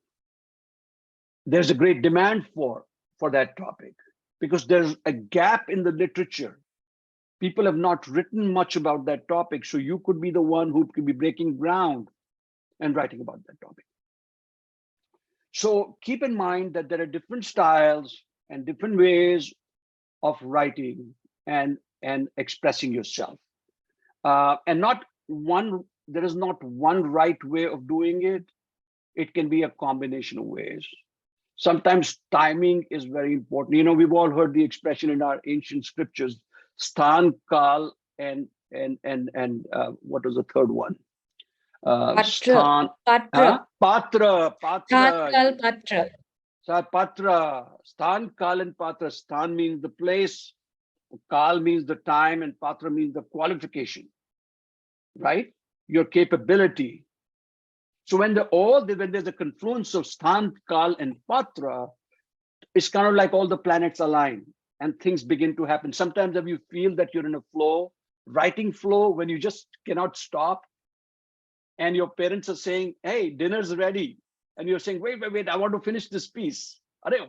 there's a great demand for that topic, because there's a gap in the literature. People have not written much about that topic. So you could be the one who could be breaking ground and writing about that topic. So keep in mind that there are different styles and different ways of writing and expressing yourself. And there is not one right way of doing it. It can be a combination of ways. Sometimes timing is very important. You know, we've all heard the expression in our ancient scriptures, Sthan, Kal, and what was the third one? Patra. Patra. Patra. Patra. Sthan, Kal, and Patra. Sthan means the place, Kal means the time, and Patra means the qualification, right? Your capability. So when there's a confluence of Sthan, Kal, and Patra, it's kind of like all the planets align and things begin to happen. Sometimes if you feel that you're in a flow, writing flow, when you just cannot stop, and your parents are saying, hey, dinner's ready. And you're saying, wait, I want to finish this piece. Arey,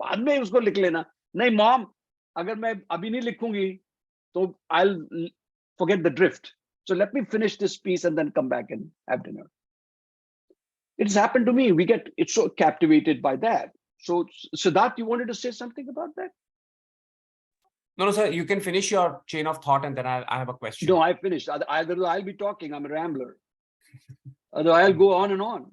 baad mein usko likh lena. Nahi, mom, agar main abhi nahi likhungi, so I'll forget the drift. So let me finish this piece and then come back and have dinner. It's happened to me. It's so captivated by that. So Siddharth, you wanted to say something about that? No, sir, you can finish your chain of thought and then I have a question. No, I finished. Either I'll be talking, I'm a rambler. Other I'll go on and on.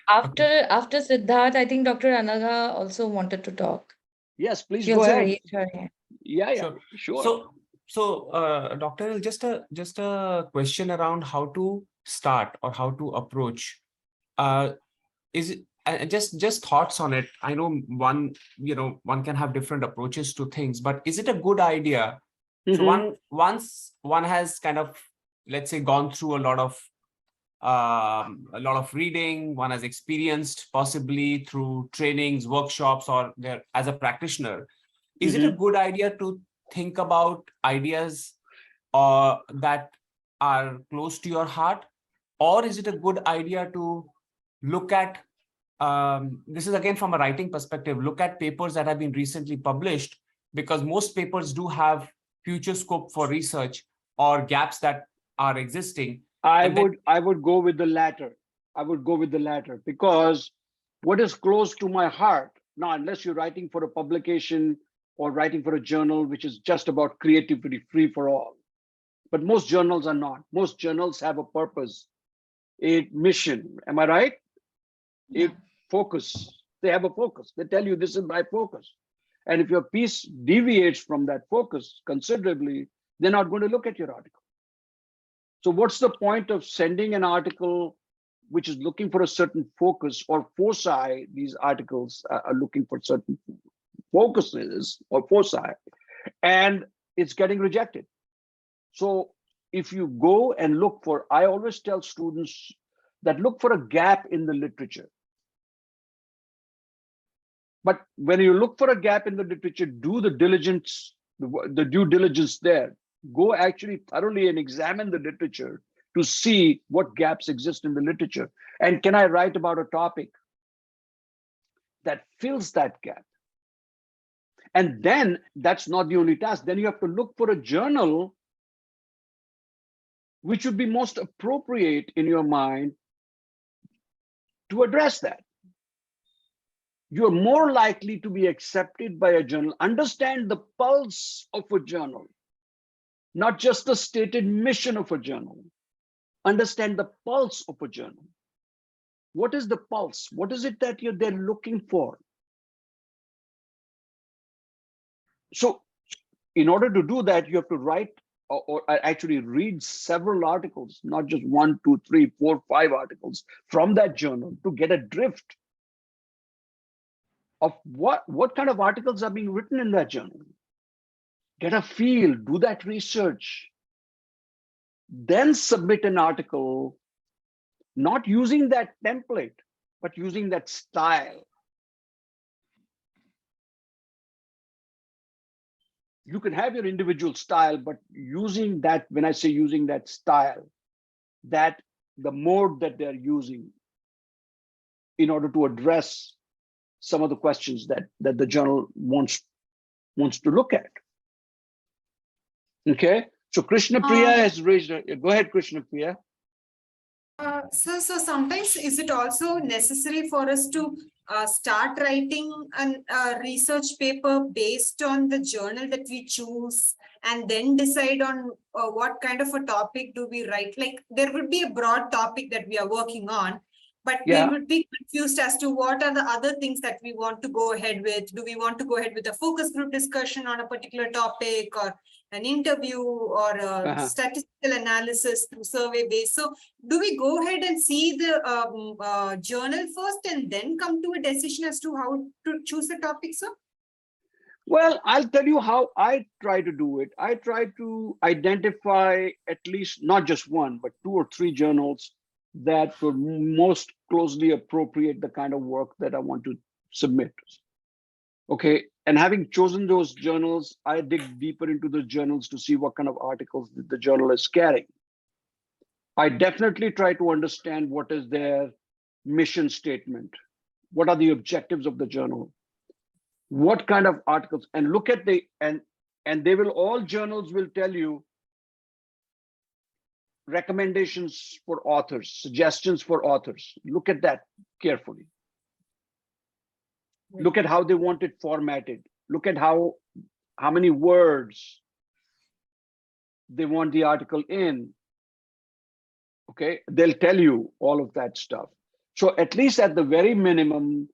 After Siddharth, I think Dr. Anaga also wanted to talk. Yes, please She go also ahead. raised her hand. Yeah, sure. So, Doctor, just a question around how to start or how to approach. Is it just thoughts on it? I know one can have different approaches to things, but is it a good idea? So once one has kind of, let's say, gone through a lot of reading, one has experienced possibly through trainings, workshops, or there as a practitioner, is it a good idea to think about ideas that are close to your heart, or is it a good idea to look at, this is again from a writing perspective, look at papers that have been recently published, because most papers do have future scope for research or gaps that are existing. I would go with the latter. I would go with the latter, because what is close to my heart, now, unless you're writing for a publication or writing for a journal, which is just about creativity, free for all. But most journals are not. Most journals have a purpose, a mission. Am I right? Yeah. A focus. They have a focus. They tell you this is my focus. And if your piece deviates from that focus considerably, they're not going to look at your article. So what's the point of sending an article which is looking for a certain focus or foci, these articles are looking for certain focuses or foci, and it's getting rejected. So if you go and look for, I always tell students that look for a gap in the literature. But when you look for a gap in the literature, do the diligence, the due diligence there. Go actually thoroughly and examine the literature to see what gaps exist in the literature. And can I write about a topic that fills that gap? And then that's not the only task. Then you have to look for a journal which would be most appropriate in your mind to address that. You're more likely to be accepted by a journal. Understand the pulse of a journal, not just the stated mission of a journal. Understand the pulse of a journal. What is the pulse? What is it that they're looking for? So in order to do that, you have to write or actually read several articles, not just 1, 2, 3, 4, 5 articles from that journal to get a drift of what kind of articles are being written in that journal. Get a feel, do that research, then submit an article, not using that template, but using that style. You can have your individual style, but using that, when I say using that style, that the mode that they're using in order to address some of the questions that the journal wants to look at. Okay, so Krishna Priya has raised her. Go ahead, Krishna Priya. So sometimes is it also necessary for us to start writing a research paper based on the journal that we choose and then decide on what kind of a topic do we write? Like there would be a broad topic that we are working on, but we would be confused as to what are the other things that we want to go ahead with. Do we want to go ahead with a focus group discussion on a particular topic, or an interview, or a statistical analysis through survey based? So do we go ahead and see the journal first and then come to a decision as to how to choose a topic, sir? Well, I'll tell you how I try to do it. I try to identify at least not just one, but 2 or 3 journals that would most closely appropriate the kind of work that I want to submit. Okay, and having chosen those journals, I dig deeper into the journals to see what kind of articles the journal is carrying. I definitely try to understand what is their mission statement. What are the objectives of the journal? What kind of articles? And look at and they will, all journals will tell you recommendations for authors, suggestions for authors. Look at that carefully. Look at how they want it formatted. Look at how many words they want the article in. Okay, they'll tell you all of that stuff. So at least at the very minimum,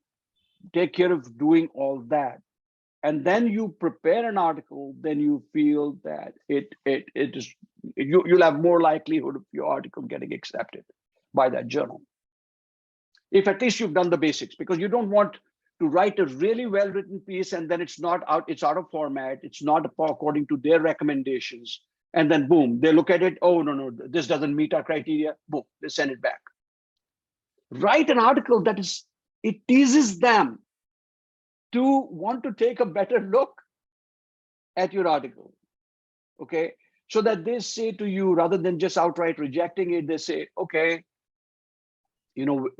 take care of doing all that. And then you prepare an article, then you feel that it is, you'll have more likelihood of your article getting accepted by that journal. If at least you've done the basics, because you don't want to write a really well-written piece and then it's not out, it's out of format, it's not according to their recommendations. And then boom, they look at it, oh, no, this doesn't meet our criteria, boom, they send it back. Write an article that it teases them to want to take a better look at your article, okay? So that they say to you, rather than just outright rejecting it, they say, okay, you know,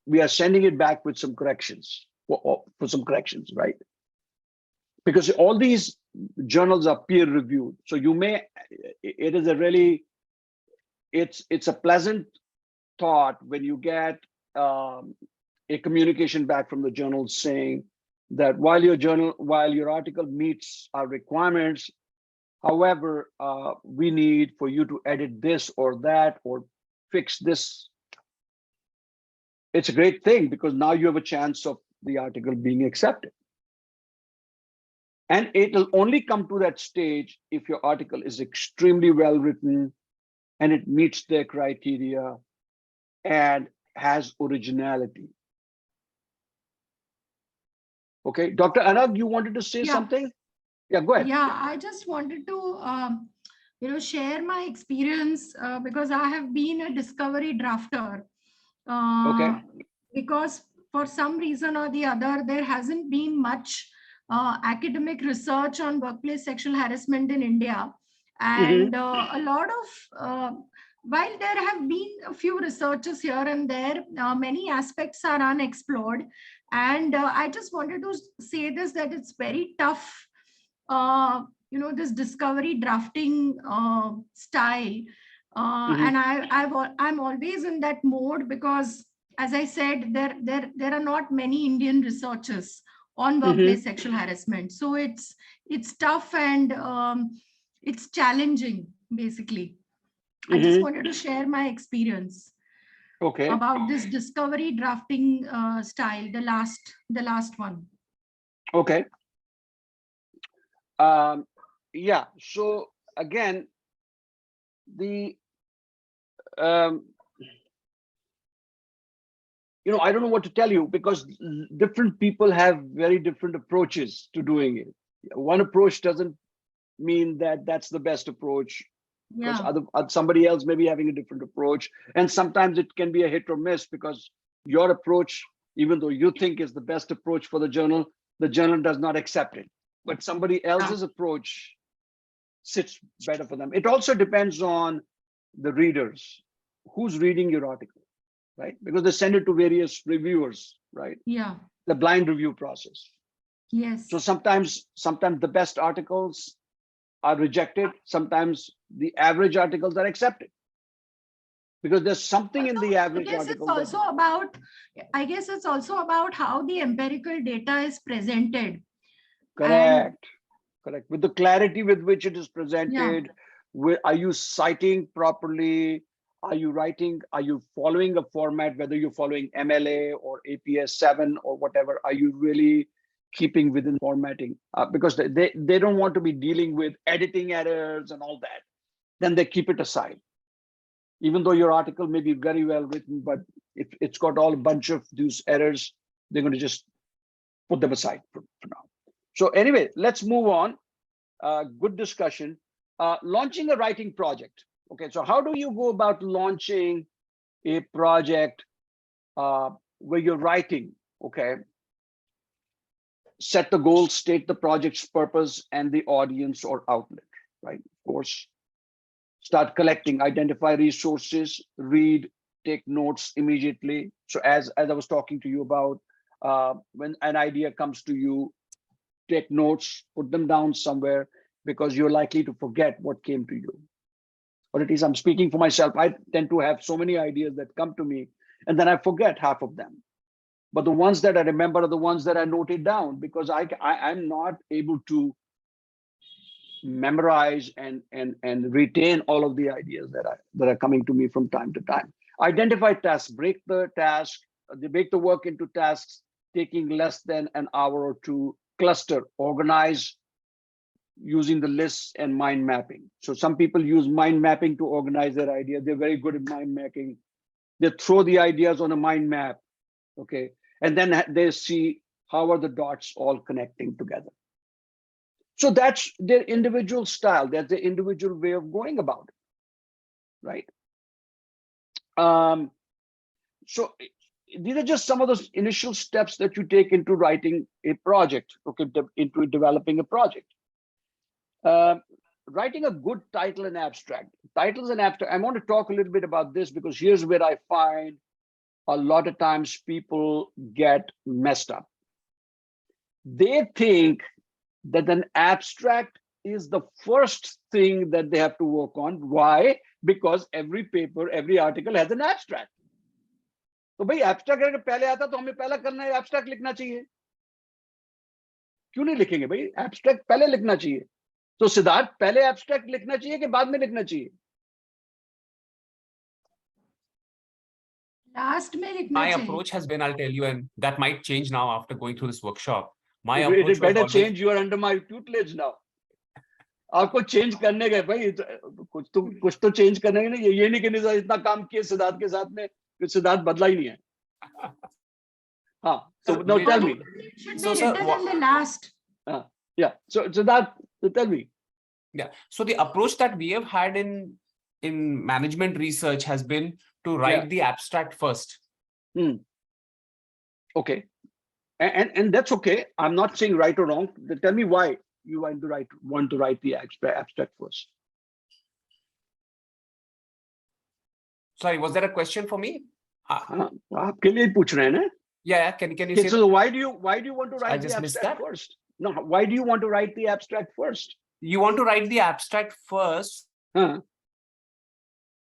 we are sending it back with some corrections, for some corrections, right? Because all these journals are peer reviewed. So you may, it is a really, it's a pleasant thought when you get a communication back from the journal saying that while your article meets our requirements, however, we need for you to edit this or that or fix this. It's a great thing because now you have a chance of the article being accepted. And it'll only come to that stage if your article is extremely well written and it meets their criteria and has originality. Okay, Dr. Anag, you wanted to say Yeah. something? Yeah, go ahead. Yeah, I just wanted to share my experience because I have been a discovery drafter. Okay. Because for some reason or the other, there hasn't been much academic research on workplace sexual harassment in India. And a lot of, while there have been a few researchers here and there, many aspects are unexplored. And I just wanted to say this, that it's very tough, this discovery drafting style. And I'm always in that mode because, as I said, there are not many Indian researchers on workplace sexual harassment. So it's tough and it's challenging, basically. I just wanted to share my experience about this discovery drafting style, the last one. Okay. Yeah. So again, the I don't know what to tell you, because different people have very different approaches to doing it. One approach doesn't mean that that's the best approach, because somebody else may be having a different approach, and sometimes it can be a hit or miss, because your approach, even though you think is the best approach for the journal does not accept it, but somebody else's approach sits better for them. It also depends on the readers, who's reading your article, right? Because they send it to various reviewers, right? Yeah. The blind review process. Yes. So sometimes the best articles are rejected. Sometimes the average articles are accepted, because there's something in the average article. I guess it's also about how the empirical data is presented. Correct. Correct. With the clarity with which it is presented, are you citing properly? Are you following a format, whether you're following MLA or APS 7 or whatever? Are you really keeping within formatting? Because they don't want to be dealing with editing errors and all that. Then they keep it aside. Even though your article may be very well written, but if it's got all a bunch of these errors, they're going to just put them aside for now. So anyway, let's move on. Good discussion. Launching a writing project. Okay, so how do you go about launching a project where you're writing? Okay, set the goal, state the project's purpose and the audience or outlet, right? Of course, start collecting, identify resources, read, take notes immediately. So as I was talking to you about, when an idea comes to you, take notes, put them down somewhere, because you're likely to forget what came to you. Or at least I'm speaking for myself. I tend to have so many ideas that come to me, and then I forget half of them. But the ones that I remember are the ones that I noted down, because I'm not able to memorize and retain all of the ideas that are coming to me from time to time. Identify tasks, break the work into tasks taking less than an hour or two. Cluster, organize using the lists and mind mapping. So some people use mind mapping to organize their idea. They're very good at mind mapping. They throw the ideas on a mind map, okay? And then they see how are the dots all connecting together. So that's their individual style. That's the individual way of going about it, right? So these are just some of those initial steps that you take into writing a project, okay, into developing a project. Writing a good title and abstract. Titles and abstract, I want to talk a little bit about this, because here's where I find a lot of times people get messed up. They think that an abstract is the first thing that they have to work on. Why? Because every paper, every article has an abstract. तो भाई abstract अगर पहले आता तो हमें पहला करना है एब्स्ट्रैक्ट लिखना चाहिए. क्यों नहीं लिखेंगे भाई? एब्स्ट्रैक्ट पहले लिखना चाहिए. तो सिद्धार्थ, पहले एब्स्ट्रैक्ट लिखना चाहिए कि बाद में लिखना चाहिए? लास्ट में लिखना My चाहिए. approach has been, I'll tell you, and that might change now after going through this workshop. My It approach was better always, change. You are under my tutelage now. आपको change करने का भाई, कुछ तो change करने का नहीं. ये नहीं कि इतना काम किए सिद्धार्थ के साथ में सिद्धार्थ बदला ही नहीं है. हाँ, so Sir, now may- tell me. It should So, be sir, written what- in the last. Yeah, so Siddharth, so tell me. Yeah. So the approach that we have had in management research has been to write Yeah. the abstract first. Okay, and that's okay. I'm not saying right or wrong. Tell me why you want to write the abstract first. Sorry, was there a question for me? हाँ, आपके लिए ही पूछ रहे हैं ना? Yeah. Can you Okay, say so that? why do you want to I write the just missed abstract that. first? No, why do you want to write the abstract first? You want to write the abstract first Huh?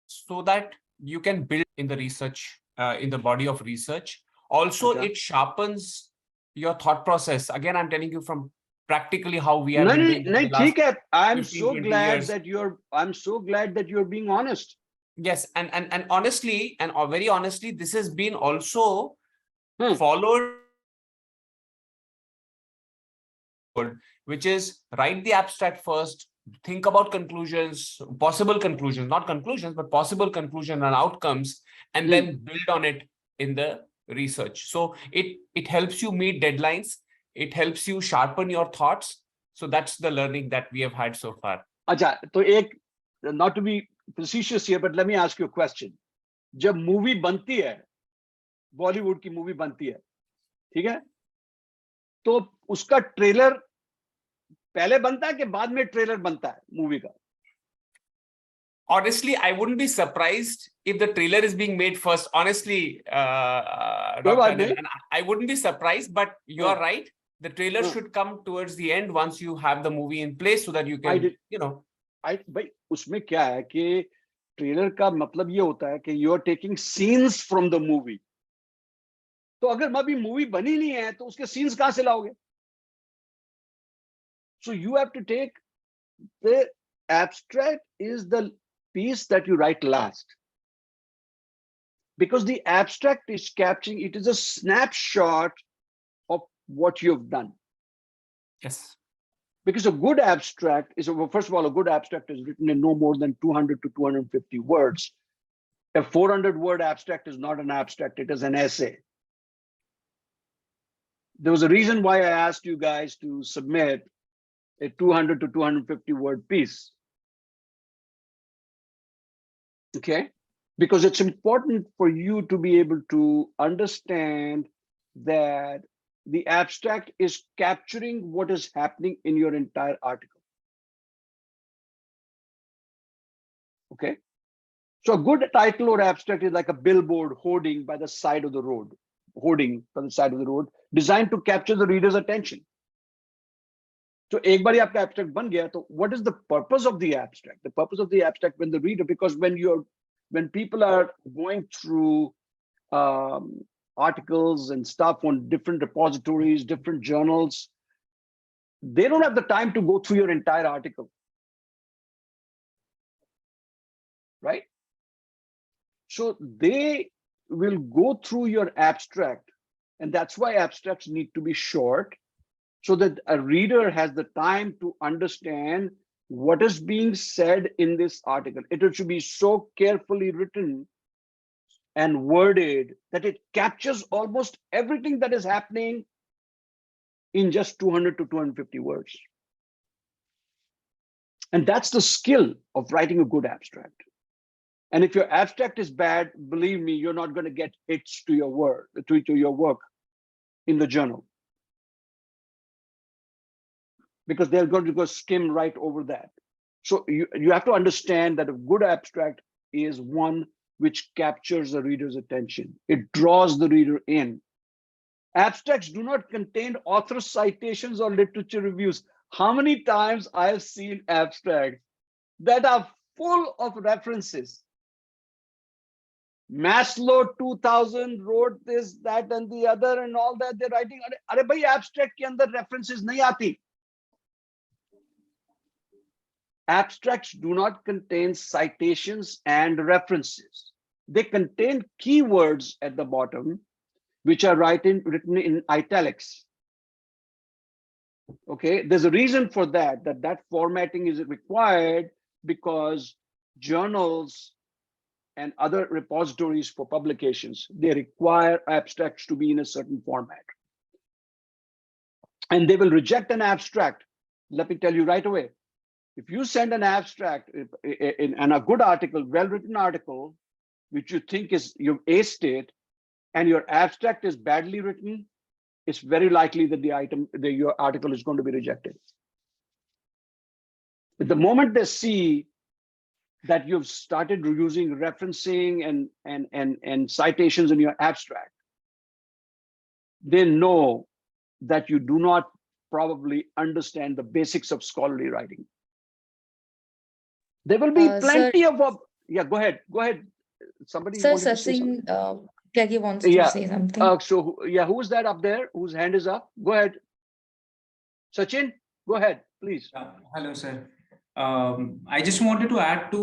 so that you can build in the research, in the body of research. Also, Okay. it sharpens your thought process. Again, I'm telling you from practically how we have No, been no, doing no, in the last ठीक है. I'm 15, so 20 glad years. that you're being honest. Yes, and honestly, and very honestly, this has been also Hmm. followed, which is write the abstract first, think about conclusions, possible conclusions, not conclusions, but possible conclusion and outcomes, and then build on it in the research. So it helps you meet deadlines, it helps you sharpen your thoughts. So that's the learning that we have had so far. अच्छा, तो एक, not to be facetious here, but let me ask you a question. जब movie बनती है, बॉलीवुड की movie बनती है, ठीक है, तो उसका ट्रेलर पहले बनता है कि बाद में ट्रेलर बनता है मूवी का? Honestly, I wouldn't be surprised if the trailer is being made first. Honestly, कोई Dr. बात Anil, नहीं. and I wouldn't be surprised, but you are right. The trailer Huh. should come towards the end once you have the movie in place so that you can, you know. भाई उसमें क्या है कि trailer का मतलब ये होता है कि you are taking scenes from the movie. तो अगर अभी मूवी बनी नहीं है तो उसके सीन्स कहां से लाओगे? So you have to take the abstract is the piece that you write last, because the abstract is capturing, it is a snapshot of what you've done. Yes. Because a good abstract is, well, first of all, a good abstract is written in no more than 200 to 250 words. A 400-word abstract is not an abstract, it is an essay. There was a reason why I asked you guys to submit a 200 to 250-word piece. Okay? Because it's important for you to be able to understand that the abstract is capturing what is happening in your entire article. Okay? So a good title or abstract is like a billboard hoarding by the side of the road, designed to capture the reader's attention. So एक बार आपका abstract बन गया, तो what is the purpose of the abstract? The purpose of the abstract when the reader, because when people are going through articles and stuff on different repositories, different journals, they don't have the time to go through your entire article, right? So they will go through your abstract, and that's why abstracts need to be short, so that a reader has the time to understand what is being said in this article. It should be so carefully written and worded that it captures almost everything that is happening in just 200 to 250 words. And that's the skill of writing a good abstract. And if your abstract is bad, believe me, you're not going to get hits to your work, to your work in the journal, because they're going to go skim right over that. So you have to understand that a good abstract is one which captures the reader's attention. It draws the reader in. Abstracts do not contain author citations or literature reviews. How many times I have seen abstracts that are full of references? Maslow 2000 wrote this, that, and the other, and all that. They're writing, अरे भाई abstract के अंदर references नहीं आती. Abstracts do not contain citations and references. They contain keywords at the bottom, which are written in italics. Okay, there's a reason for that formatting is required, because journals and other repositories for publications, they require abstracts to be in a certain format. And they will reject an abstract. Let me tell you right away. If you send an abstract in a good article, well-written article, which you think is your A state, and your abstract is badly written, it's very likely that your article is going to be rejected. But the moment they see that you've started using referencing and citations in your abstract, they know that you do not probably understand the basics of scholarly writing. There will be plenty of yeah, go ahead. Somebody Sir wanted to say something. Sachin, Tyagi wants to Yeah. say something. So yeah, who's that up there? Whose hand is up? Go ahead. Sachin, go ahead, please. Hello, sir. I just wanted to add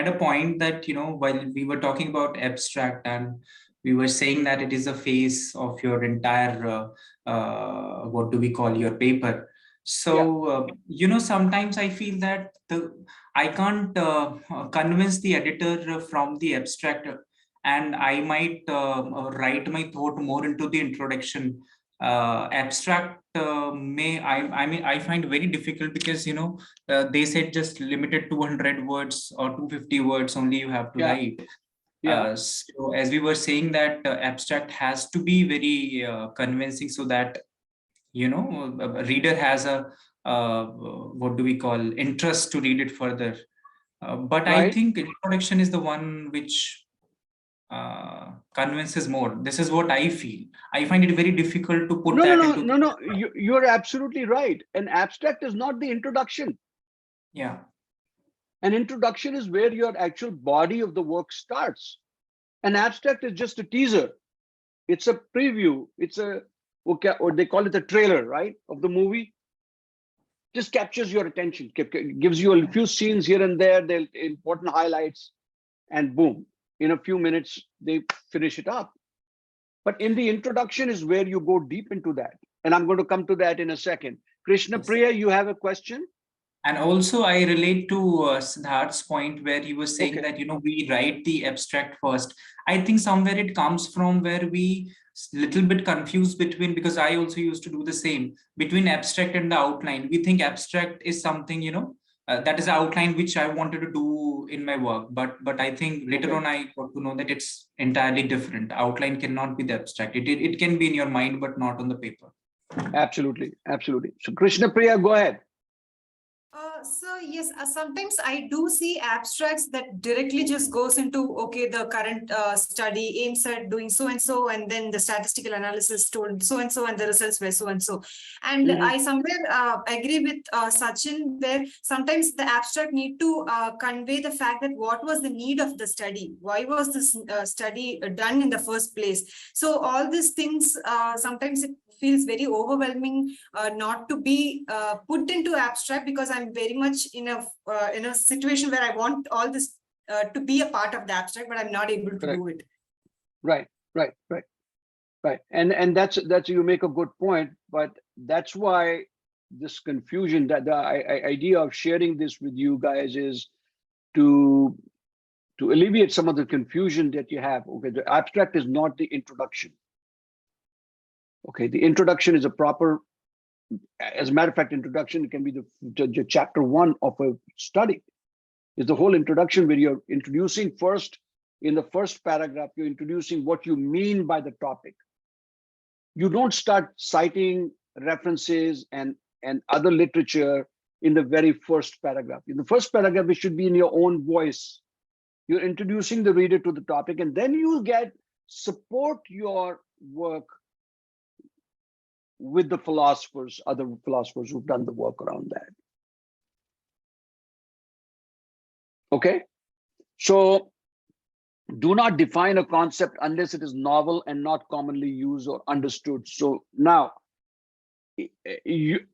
a point that, while we were talking about abstract and we were saying that it is a face of your entire, what do we call, your paper. So, sometimes I feel that I can't convince the editor from the abstract, and I might write my thought more into the introduction. Abstract I find very difficult because they said just limited 200 words or 250 words only you have to write. So as we were saying that abstract has to be very convincing, so that a reader has a what do we call, interest to read it further. But I think introduction is the one which convinces more. This is what I feel. I find it very difficult to put No, you're absolutely right. An abstract is not the introduction. Yeah. An introduction is where your actual body of the work starts. An abstract is just a teaser. It's a preview. It's or they call it a trailer, right, of the movie. Just captures your attention, gives you a few scenes here and there, the important highlights, and boom, in a few minutes, they finish it up. But in the introduction is where you go deep into that. And I'm going to come to that in a second. Krishna Priya, you have a question? And also I relate to Siddharth's point where he was saying that, we write the abstract first. I think somewhere it comes from where we little bit confused between, because I also used to do the same, between abstract and the outline. We think abstract is something, that is the outline which I wanted to do in my work. But I think later on I got to know that it's entirely different. Outline cannot be the abstract. It can be in your mind, but not on the paper. Absolutely. So Krishna Priya, go ahead. So yes, sometimes I do see abstracts that directly just goes into, okay, the current study aims at doing so and so, and then the statistical analysis told so and so, and the results were so and so. And I somewhere agree with Sachin, where sometimes the abstract need to convey the fact that what was the need of the study, why was this study done in the first place. So all these things, sometimes it feels very overwhelming not to be put into abstract, because I'm very much in a situation where I want all this to be a part of the abstract, but I'm not able to do it. Right. And that's you make a good point, but that's why this confusion, that the idea of sharing this with you guys is to alleviate some of the confusion that you have. Okay, the abstract is not the introduction. Okay, the introduction is a proper, as a matter of fact, introduction can be the chapter 1 of a study. Is the whole introduction where you're introducing first, in the first paragraph, you're introducing what you mean by the topic. You don't start citing references and other literature in the very first paragraph. In the first paragraph, it should be in your own voice. You're introducing the reader to the topic, and then you support your work with the philosophers, other philosophers who've done the work around that. Okay, so do not define a concept unless it is novel and not commonly used or understood. So now,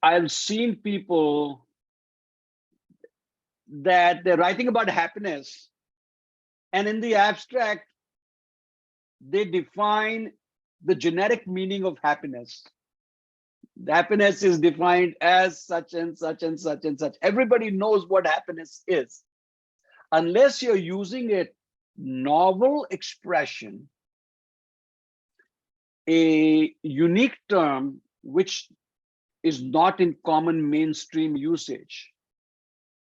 I've seen people that they're writing about happiness, and in the abstract, they define the generic meaning of happiness. The happiness is defined as such and such and such and such. Everybody knows what happiness is. Unless you're using it novel expression, a unique term which is not in common mainstream usage.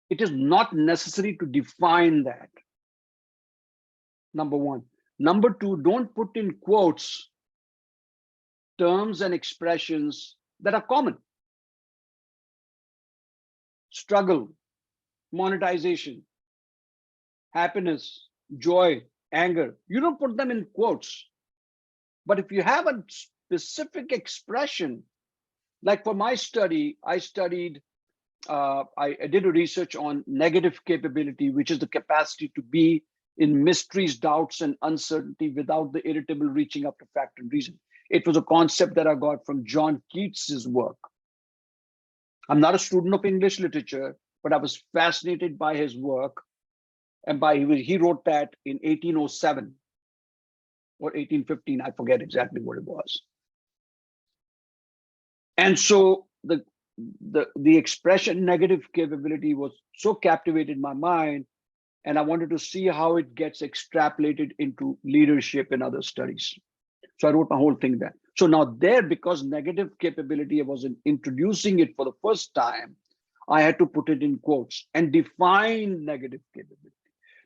It is not necessary to define that. Number one. Number two, don't put in quotes terms and expressions that are common. Struggle, monetization, happiness, joy, anger. You don't put them in quotes. But if you have a specific expression, like for my study, I did a research on negative capability, which is the capacity to be in mysteries, doubts, and uncertainty without the irritable reaching up to fact and reason. It was a concept that I got from John Keats's work. I'm not a student of English literature, but I was fascinated by his work. And he wrote that in 1807 or 1815, I forget exactly what it was. And so the expression negative capability was so captivated my mind, and I wanted to see how it gets extrapolated into leadership and other studies. So I wrote my whole thing there. So now there, because negative capability, I was introducing it for the first time, I had to put it in quotes and define negative capability.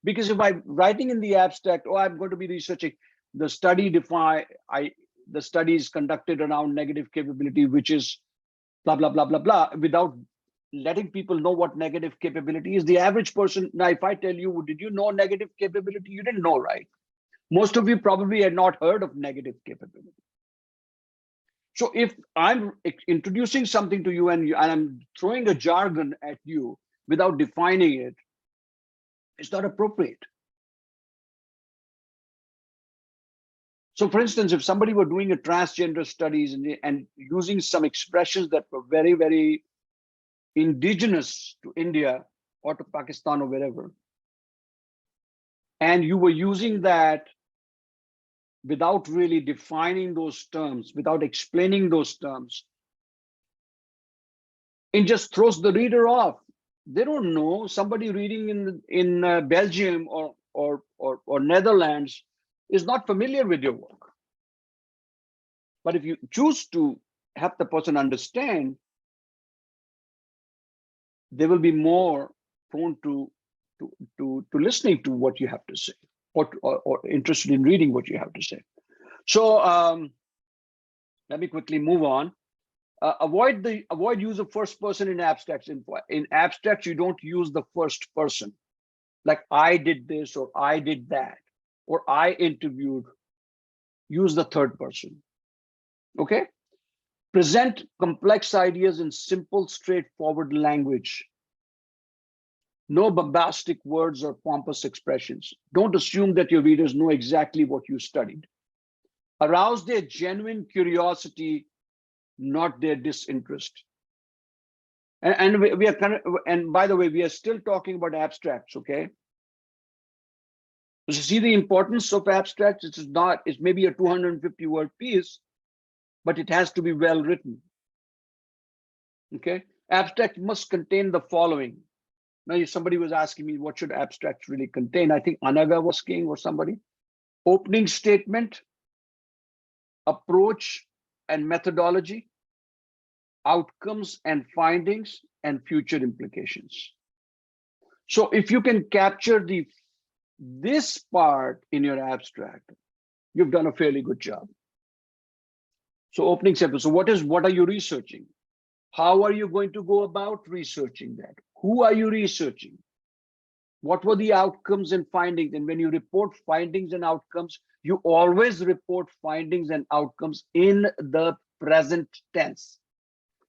Because if I'm writing in the abstract, oh, I'm going to be researching, the study the study is conducted around negative capability, which is blah, blah, blah, blah, blah, without letting people know what negative capability is. The average person, now if I tell you, did you know negative capability? You didn't know, right? Most of you probably had not heard of negative capability. So if I'm introducing something to you and I'm throwing a jargon at you without defining it, it's not appropriate. So for instance, if somebody were doing a transgender studies and using some expressions that were very, very indigenous to India or to Pakistan or wherever, and you were using that without really defining those terms, without explaining those terms, it just throws the reader off. They don't know. Somebody reading in Belgium or Netherlands is not familiar with your work. But if you choose to help the person understand, they will be more prone to listening to what you have to say, or interested in reading what you have to say. So let me quickly move on. Avoid use of first person in abstracts. In abstracts, you don't use the first person, like I did this or I did that or I interviewed. Use the third person. Okay. Present complex ideas in simple, straightforward language. No bombastic words or pompous expressions. Don't assume that your readers know exactly what you studied. Arouse their genuine curiosity, not their disinterest. And we are kind of, and by the way, we are still talking about abstracts, okay? So see the importance of abstracts. It's maybe a 250-word piece, but it has to be well written. Okay, abstract must contain the following. Now, somebody was asking me, what should abstracts really contain? I think Anaga was king or somebody. Opening statement, approach and methodology, outcomes and findings, and future implications. So if you can capture this part in your abstract, you've done a fairly good job. So opening statement. So what are you researching? How are you going to go about researching that? Who are you researching? What were the outcomes and findings? And when you report findings and outcomes, you always report findings and outcomes in the present tense.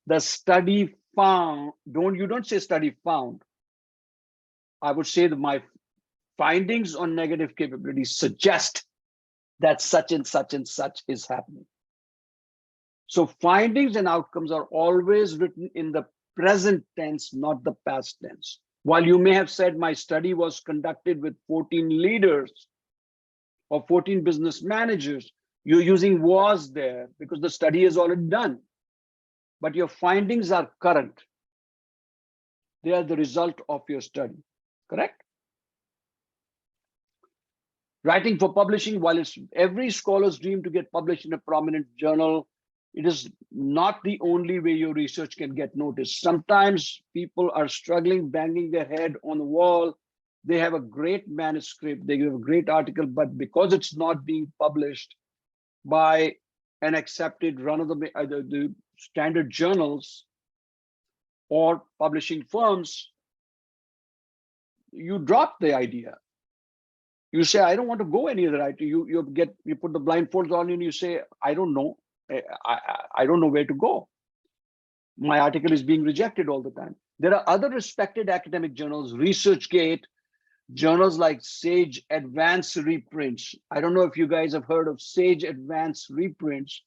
The study found, you don't say study found. I would say that my findings on negative capabilities suggest that such and such and such is happening. So findings and outcomes are always written in the present tense, not the past tense. While you may have said my study was conducted with 14 leaders or 14 business managers, you're using was there because the study is already done. But your findings are current. They are the result of your study, correct? Writing for publishing, while it's every scholar's dream to get published in a prominent journal, it is not the only way your research can get noticed. Sometimes people are struggling, banging their head on the wall. They have a great manuscript, they have a great article, but because it's not being published by an accepted the standard journals or publishing firms, you drop the idea. You say, I don't want to go any other IT. You put the blindfolds on and you say, I don't know. I don't know where to go. My article is being rejected all the time. There are other respected academic journals, ResearchGate, journals like Sage Advanced Reprints. I don't know if you guys have heard of Sage Advanced Reprints.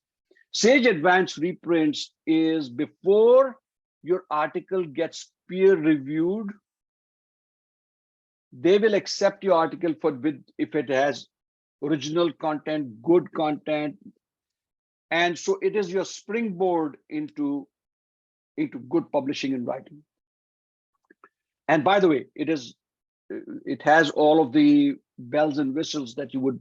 Sage Advanced Reprints is before your article gets peer reviewed, they will accept your article if it has original content, good content. And so it is your springboard into good publishing and writing. And by the way, it has all of the bells and whistles that you would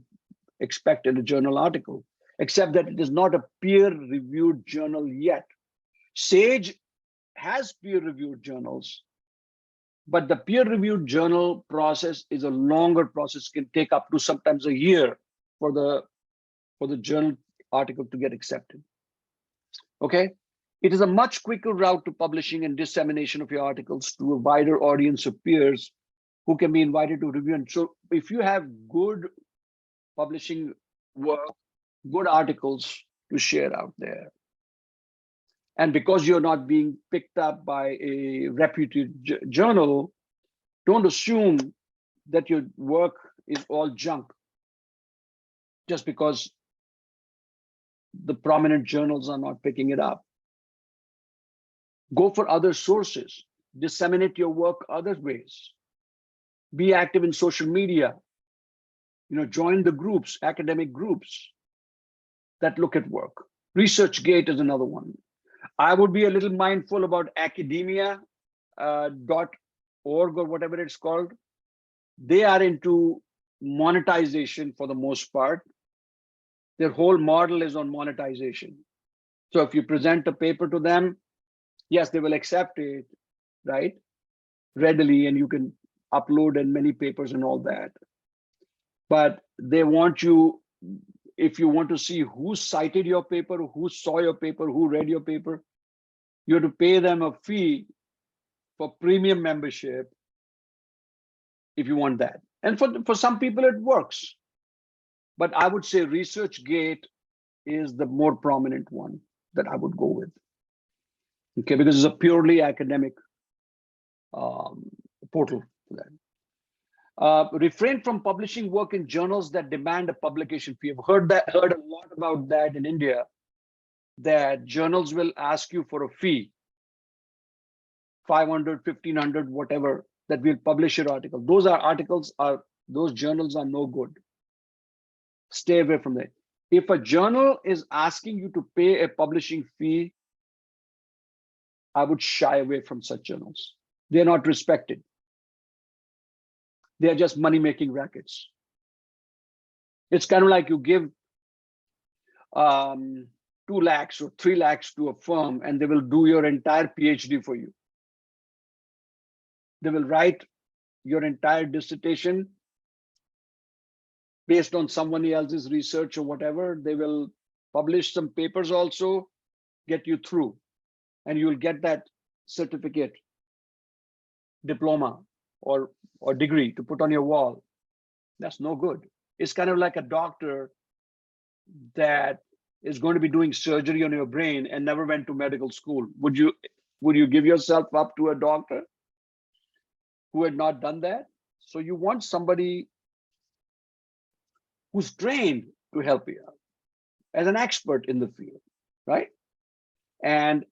expect in a journal article, except that it is not a peer-reviewed journal yet. Sage has peer-reviewed journals, but the peer-reviewed journal process is a longer process, can take up to sometimes a year for the journal article to get accepted. Okay, it is a much quicker route to publishing and dissemination of your articles to a wider audience of peers who can be invited to review. And so if you have good publishing work, good articles to share out there, and because you're not being picked up by a reputed journal, don't assume that your work is all junk just because the prominent journals are not picking it up. Go for other sources, disseminate your work other ways. Be active in social media, join the groups, academic groups that look at work. ResearchGate is another one. I would be a little mindful about academia.org or whatever it's called. They are into monetization for the most part. Their whole model is on monetization. So if you present a paper to them, yes, they will accept it, right? Readily, and you can upload in many papers and all that. But they want you, if you want to see who cited your paper, who saw your paper, who read your paper, you have to pay them a fee for premium membership if you want that. And for some people it works. But I would say ResearchGate is the more prominent one that I would go with. Okay, because it's a purely academic portal for that. Refrain from publishing work in journals that demand a publication fee. I've heard a lot about that in India, that journals will ask you for a fee, 500, 1500, whatever, that will publish your article. Those journals are no good. Stay away from that. If a journal is asking you to pay a publishing fee, I would shy away from such journals. They're not respected. They're just money-making rackets. It's kind of like you give 2 lakhs or 3 lakhs to a firm and they will do your entire PhD for you. They will write your entire dissertation based on someone else's research or whatever. They will publish some papers also, get you through, and you'll get that certificate, diploma, or degree to put on your wall. That's no good. It's kind of like a doctor that is going to be doing surgery on your brain and never went to medical school. Would you give yourself up to a doctor who had not done that? So you want somebody who's trained to help you out as an expert in the field, right? And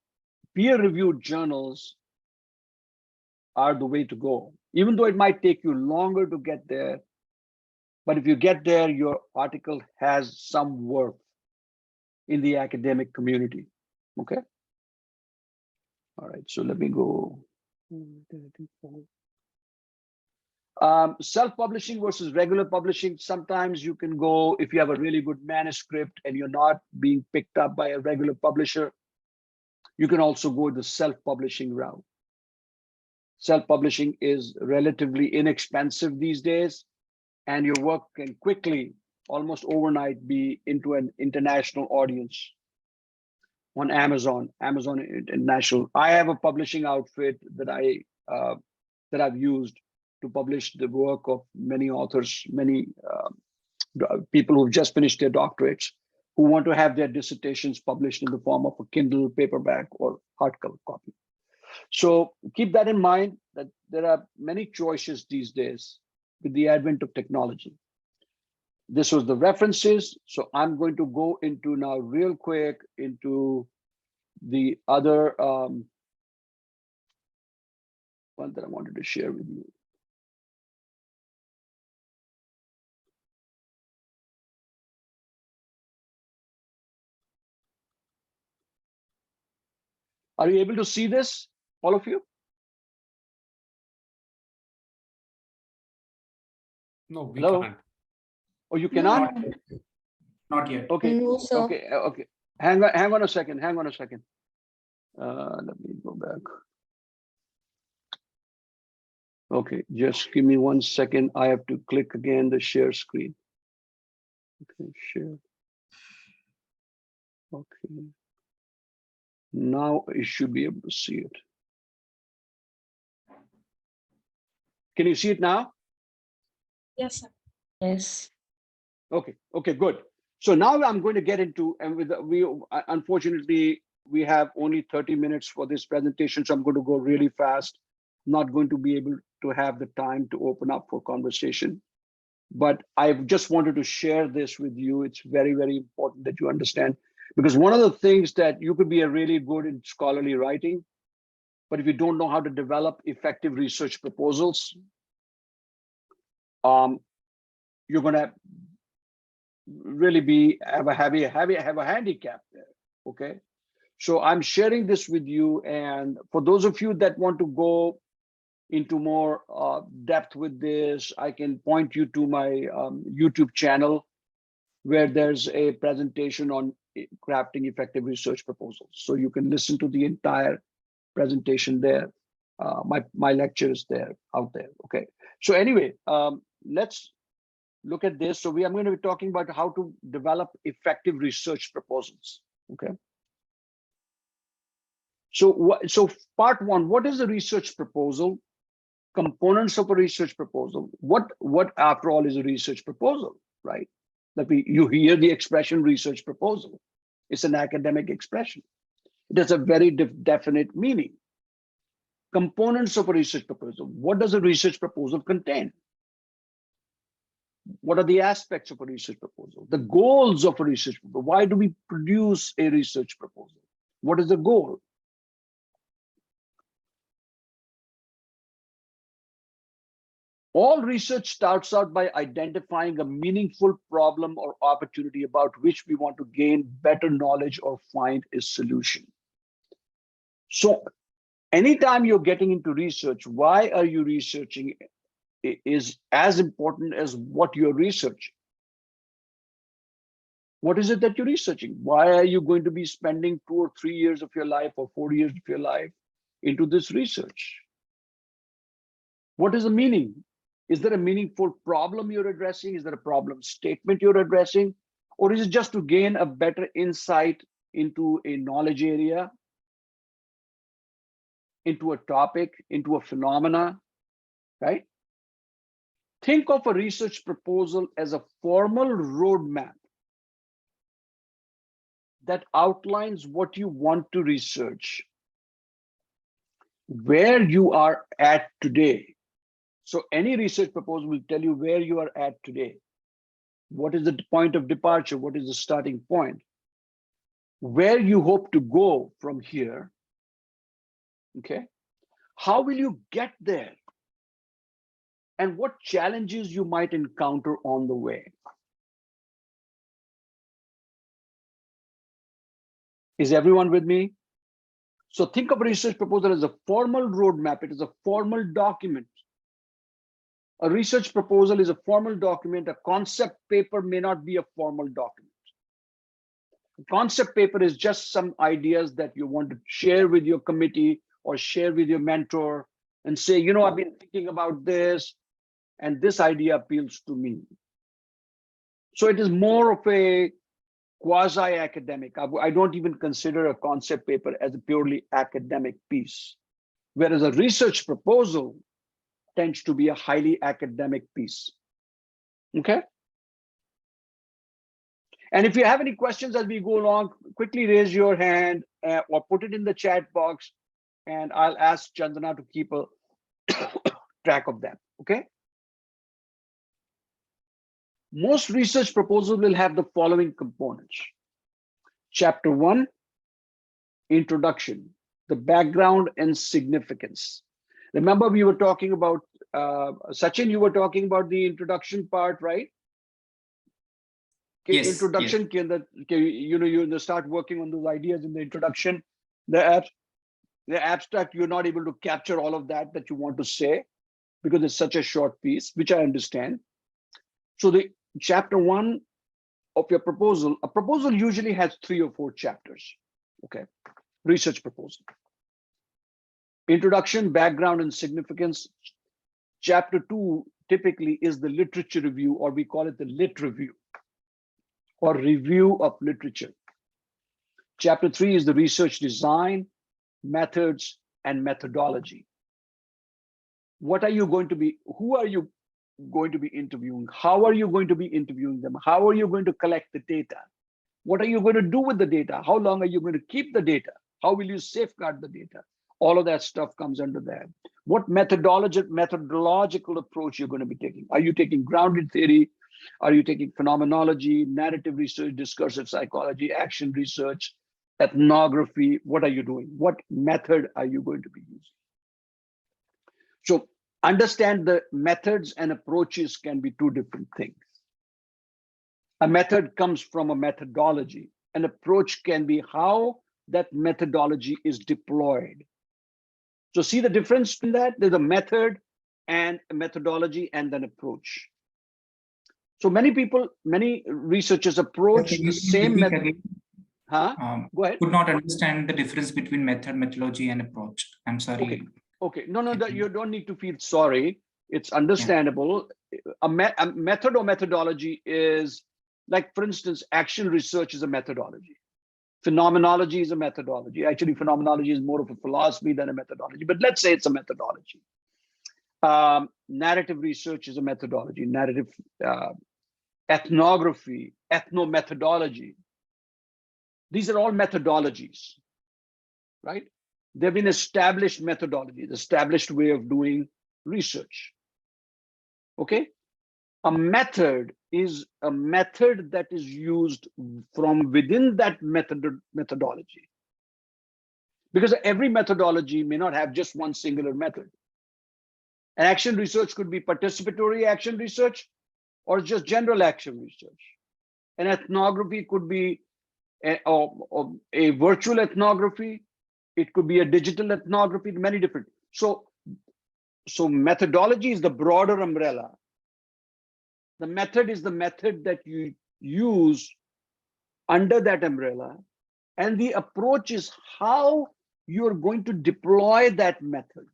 peer-reviewed journals are the way to go, even though it might take you longer to get there. But if you get there, your article has some worth in the academic community. Okay. All right. So let me go. Self-publishing versus regular publishing. Sometimes you can go, if you have a really good manuscript and you're not being picked up by a regular publisher, you can also go the self-publishing route. Self-publishing is relatively inexpensive these days, and your work can quickly, almost overnight, be into an international audience on Amazon International. I have a publishing outfit that I've used to publish the work of many authors, many people who've just finished their doctorates, who want to have their dissertations published in the form of a Kindle paperback or hardcover copy. So keep that in mind, that there are many choices these days with the advent of technology. This was the references. So I'm going to go into now real quick into the other one that I wanted to share with you. Are you able to see this, all of you? No, we Hello? can't. Oh, you No, cannot? no. Not yet. Okay, No, sir. okay. Hang on a second. Let me go back. Okay, just give me 1 second. I have to click again the share screen. Okay, share. Okay. Now you should be able to see it. Can you see it now? Yes, sir. Yes. Okay, good. So now I'm going to get into, and unfortunately, we have only 30 minutes for this presentation, so I'm going to go really fast. Not going to be able to have the time to open up for conversation. But I just wanted to share this with you. It's very, very important that you understand, because one of the things that you could be a really good in scholarly writing, but if you don't know how to develop effective research proposals, you're going to really have a handicap there. Okay, so I'm sharing this with you, and for those of you that want to go into more depth with this, I can point you to my YouTube channel, where there's a presentation on crafting effective research proposals. So you can listen to the entire presentation there. My lecture is there, out there. Okay, so anyway, let's look at this. So I'm going to be talking about how to develop effective research proposals. Okay. So part one, what is a research proposal? Components of a research proposal. What after all is a research proposal, right? You hear the expression research proposal. It's an academic expression. It has a very definite meaning. Components of a research proposal. What does a research proposal contain? What are the aspects of a research proposal? The goals of a research proposal. Why do we produce a research proposal? What is the goal? All research starts out by identifying a meaningful problem or opportunity about which we want to gain better knowledge or find a solution. So anytime you're getting into research, why are you researching is as important as what you're researching. What is it that you're researching? Why are you going to be spending 2 or 3 years of your life or 4 years of your life into this research? What is the meaning? Is there a meaningful problem you're addressing? Is there a problem statement you're addressing? Or is it just to gain a better insight into a knowledge area, into a topic, into a phenomena, right? Think of a research proposal as a formal roadmap that outlines what you want to research, where you are at today. So any research proposal will tell you where you are at today. What is the point of departure? What is the starting point? Where you hope to go from here, okay? How will you get there? And what challenges you might encounter on the way. Is everyone with me? So think of a research proposal as a formal roadmap. It is a formal document A research proposal is a formal document. A concept paper may not be a formal document. A concept paper is just some ideas that you want to share with your committee or share with your mentor and say, you know, I've been thinking about this and this idea appeals to me. So it is more of a quasi-academic. I don't even consider a concept paper as a purely academic piece, whereas a research proposal tends to be a highly academic piece. Okay. And if you have any questions as we go along, quickly raise your hand or put it in the chat box, and I'll ask Chandana to keep a track of them. Okay. Most research proposals will have the following components. Chapter 1, introduction, the background and significance. Remember, we were talking about, Sachin, you were talking about the introduction part, right? Yes, Introduction, you start working on those ideas in the introduction. The abstract, you're not able to capture all of that you want to say because it's such a short piece, which I understand. So the chapter 1 of your proposal, a proposal usually has 3 or 4 chapters. Okay, research proposal. Introduction, background, and significance. Chapter 2 typically is the literature review, or we call it the lit review, or review of literature. Chapter 3 is the research design, methods, and methodology. What are you going to be, who are you going to be interviewing? How are you going to be interviewing them? How are you going to collect the data? What are you going to do with the data? How long are you going to keep the data? How will you safeguard the data? All of that stuff comes under that. What methodological approach you're going to be taking? Are you taking grounded theory? Are you taking phenomenology, narrative research, discursive psychology, action research, ethnography? What are you doing? What method are you going to be using? So understand the methods and approaches can be 2 different things. A method comes from a methodology. An approach can be how that methodology is deployed. So see the difference in that? There's a method and a methodology and an approach. So many researchers approach the same method. Go ahead. Could not understand the difference between method, methodology, and approach. I'm sorry. Okay. No, you don't need to feel sorry. It's understandable. Yeah. A method or methodology is, like, for instance, action research is a methodology. Phenomenology is a methodology. Actually, phenomenology is more of a philosophy than a methodology, but let's say it's a methodology. Narrative research is a methodology. Narrative ethnography, ethnomethodology. These are all methodologies, right? They've been established methodologies, established way of doing research. Okay? A method is a method that is used from within that methodology. Because every methodology may not have just one singular method. And action research could be participatory action research or just general action research. And ethnography could be a virtual ethnography. It could be a digital ethnography, many different. So methodology is the broader umbrella. The method is the method that you use under that umbrella. And the approach is how you're going to deploy that method.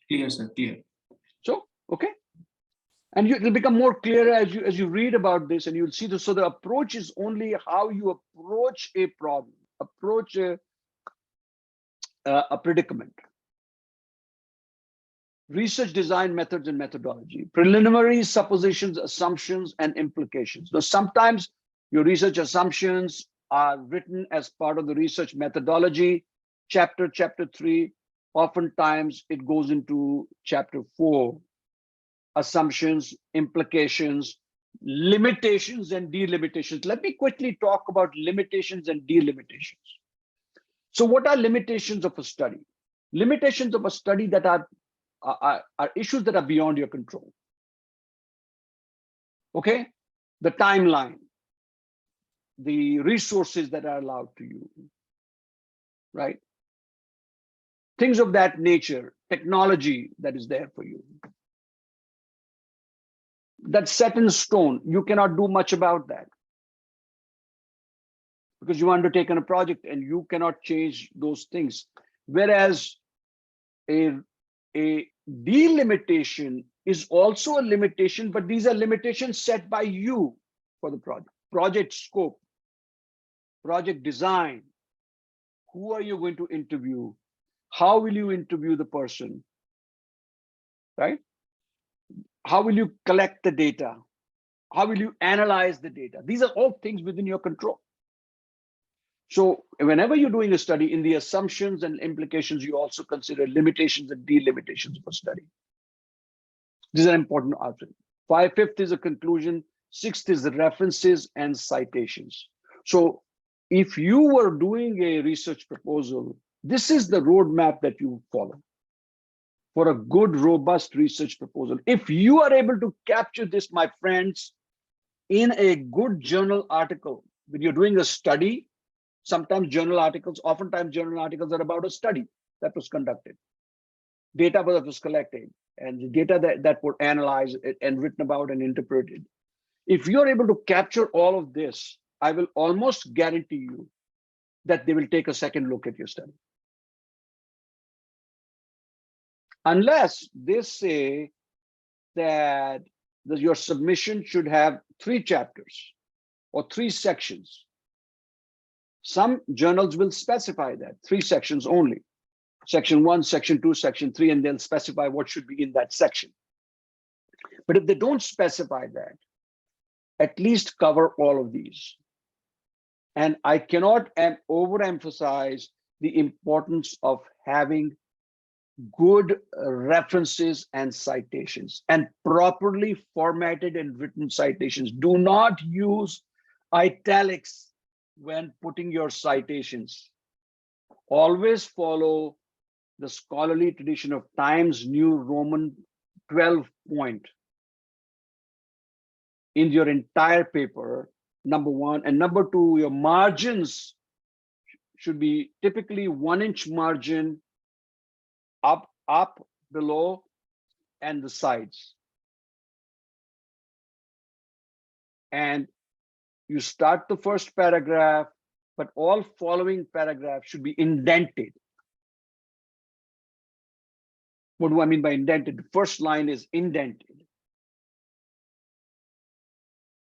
Clear, sir, clear. So, okay. And it'll become more clear as you read about this, and you'll see this. So the approach is only how you approach a problem, approach a predicament. Research design methods and methodology, preliminary suppositions, assumptions, and implications. Now, sometimes your research assumptions are written as part of the research methodology, chapter 3. Oftentimes it goes into chapter 4. Assumptions, implications, limitations, and delimitations. Let me quickly talk about limitations and delimitations. So what are limitations of a study? Limitations of a study that are issues that are beyond your control. Okay, the timeline, the resources that are allowed to you, right? things of that nature, technology that is there for you. That's set in stone. You cannot do much about that because you undertaken a project and you cannot change those things. Whereas a delimitation is also a limitation, but these are limitations set by you for the project. Project scope, project design. Who are you going to interview? How will you interview the person? Right? How will you collect the data? How will you analyze the data? These are all things within your control. So whenever you're doing a study, in the assumptions and implications, you also consider limitations and delimitations of a study. These are important items. Fifth is a conclusion. Sixth is the references and citations. So if you were doing a research proposal, this is the roadmap that you follow for a good, robust research proposal. If you are able to capture this, my friends, in a good journal article, when you're doing a study, oftentimes journal articles are about a study that was conducted, data that was collected, and the data that were analyzed and written about and interpreted. If you're able to capture all of this, I will almost guarantee you that they will take a second look at your study. Unless they say that your submission should have 3 chapters or 3 sections. Some journals will specify that 3 sections only. Section 1, section 2, section 3, and they'll specify what should be in that section. But if they don't specify that, at least cover all of these. And I cannot overemphasize the importance of having good references and citations, and properly formatted and written citations. Do not use italics when putting your citations. Always follow the scholarly tradition of Times New Roman 12 point in your entire paper, number 1. And number 2, your margins should be typically 1-inch margin up, below, and the sides. And you start the first paragraph, but all following paragraphs should be indented. What do I mean by indented? The first line is indented.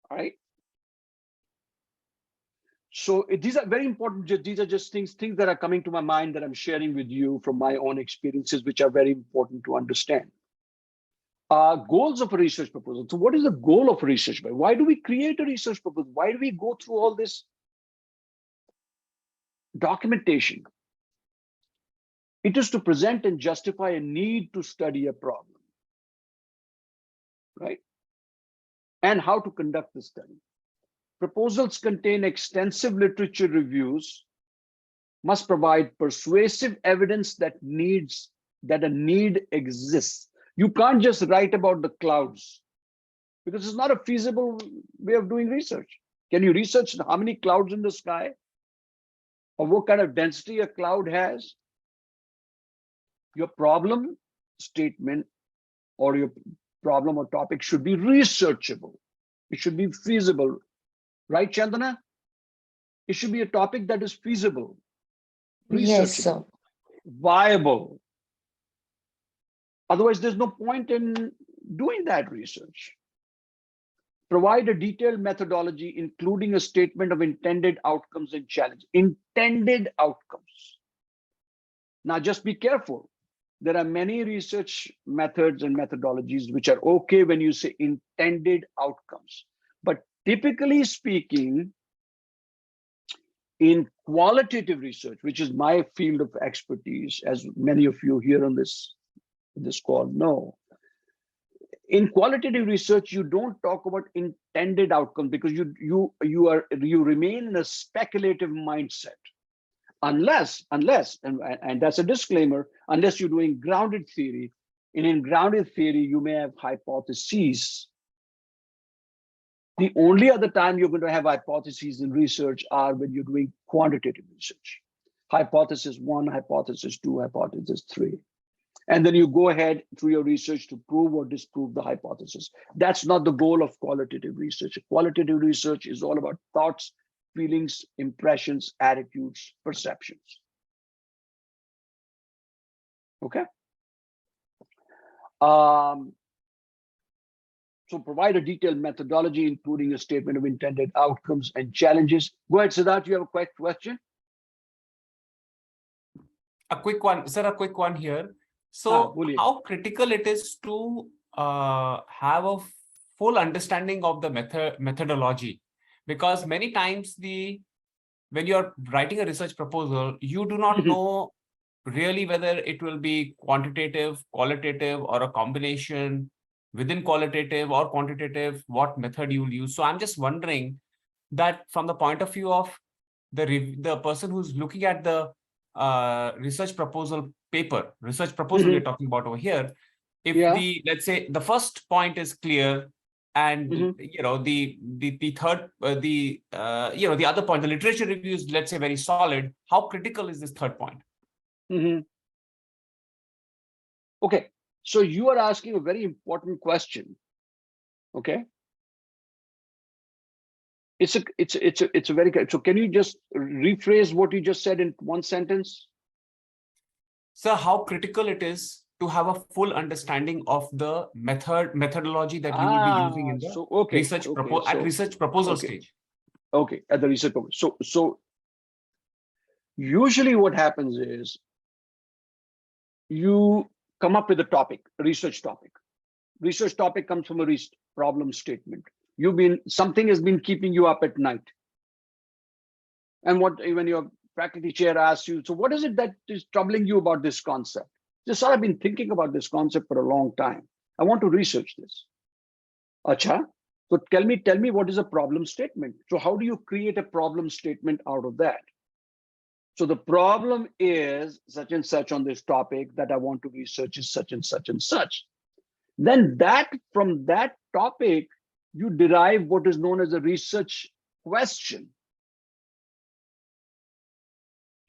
All right. So these are very important. These are just things that are coming to my mind that I'm sharing with you from my own experiences, which are very important to understand. Goals of a research proposal. So what is the goal of a research proposal? Why do we create a research proposal? Why do we go through all this documentation? It is to present and justify a need to study a problem, right? And how to conduct the study. Proposals contain extensive literature reviews, must provide persuasive evidence that a need exists. You can't just write about the clouds because it's not a feasible way of doing research. Can you research how many clouds in the sky or what kind of density a cloud has? Your problem statement or your problem or topic should be researchable. It should be feasible. Right, Chandana? It should be a topic that is feasible, Yes, sir. researchable, viable. Otherwise, there's no point in doing that research. Provide a detailed methodology, including a statement of intended outcomes and challenge. Intended outcomes. Now, just be careful. There are many research methods and methodologies which are okay when you say intended outcomes. But typically speaking, in qualitative research, which is my field of expertise, as many of you here on this call know, in qualitative research, you don't talk about intended outcomes because you remain in a speculative mindset. Unless, and that's a disclaimer, unless you're doing grounded theory, and in grounded theory, you may have hypotheses. The only other time you're going to have hypotheses in research are when you're doing quantitative research. hypothesis 1, hypothesis 2, hypothesis 3. And then you go ahead through your research to prove or disprove the hypothesis. That's not the goal of qualitative research. Qualitative research is all about thoughts, feelings, impressions, attitudes, perceptions. Okay. So provide a detailed methodology, including a statement of intended outcomes and challenges. Go ahead, Siddharth, you have a quick question? A quick one, sir, a quick one here. So boliye. how critical it is to have a full understanding of the methodology? Because many times when you're writing a research proposal, you do not know really whether it will be quantitative, qualitative, or a combination within qualitative or quantitative, what method you will use. So I'm just wondering that from the point of view of the person who's looking at the research proposal we're talking about over here, if let's say the first point is clear, and you know the third the other point, the literature review is, let's say, very solid, how critical is this third point? Okay, so you are asking a very important question. Okay, it's a very good. So can you just rephrase what you just said in one sentence? Sir, how critical it is to have a full understanding of the methodology that you will be using in the research proposal stage. Okay, at the research proposal. So usually what happens is you come up with a topic, a research topic. Research topic comes from a problem statement. Something has been keeping you up at night. And when your faculty chair asks you, so what is it that is troubling you about this concept? Just I've been thinking about this concept for a long time. I want to research this. Acha, so tell me what is a problem statement? So how do you create a problem statement out of that? So the problem is such and such on this topic that I want to research is such and such and such. Then from that topic, you derive what is known as a research question.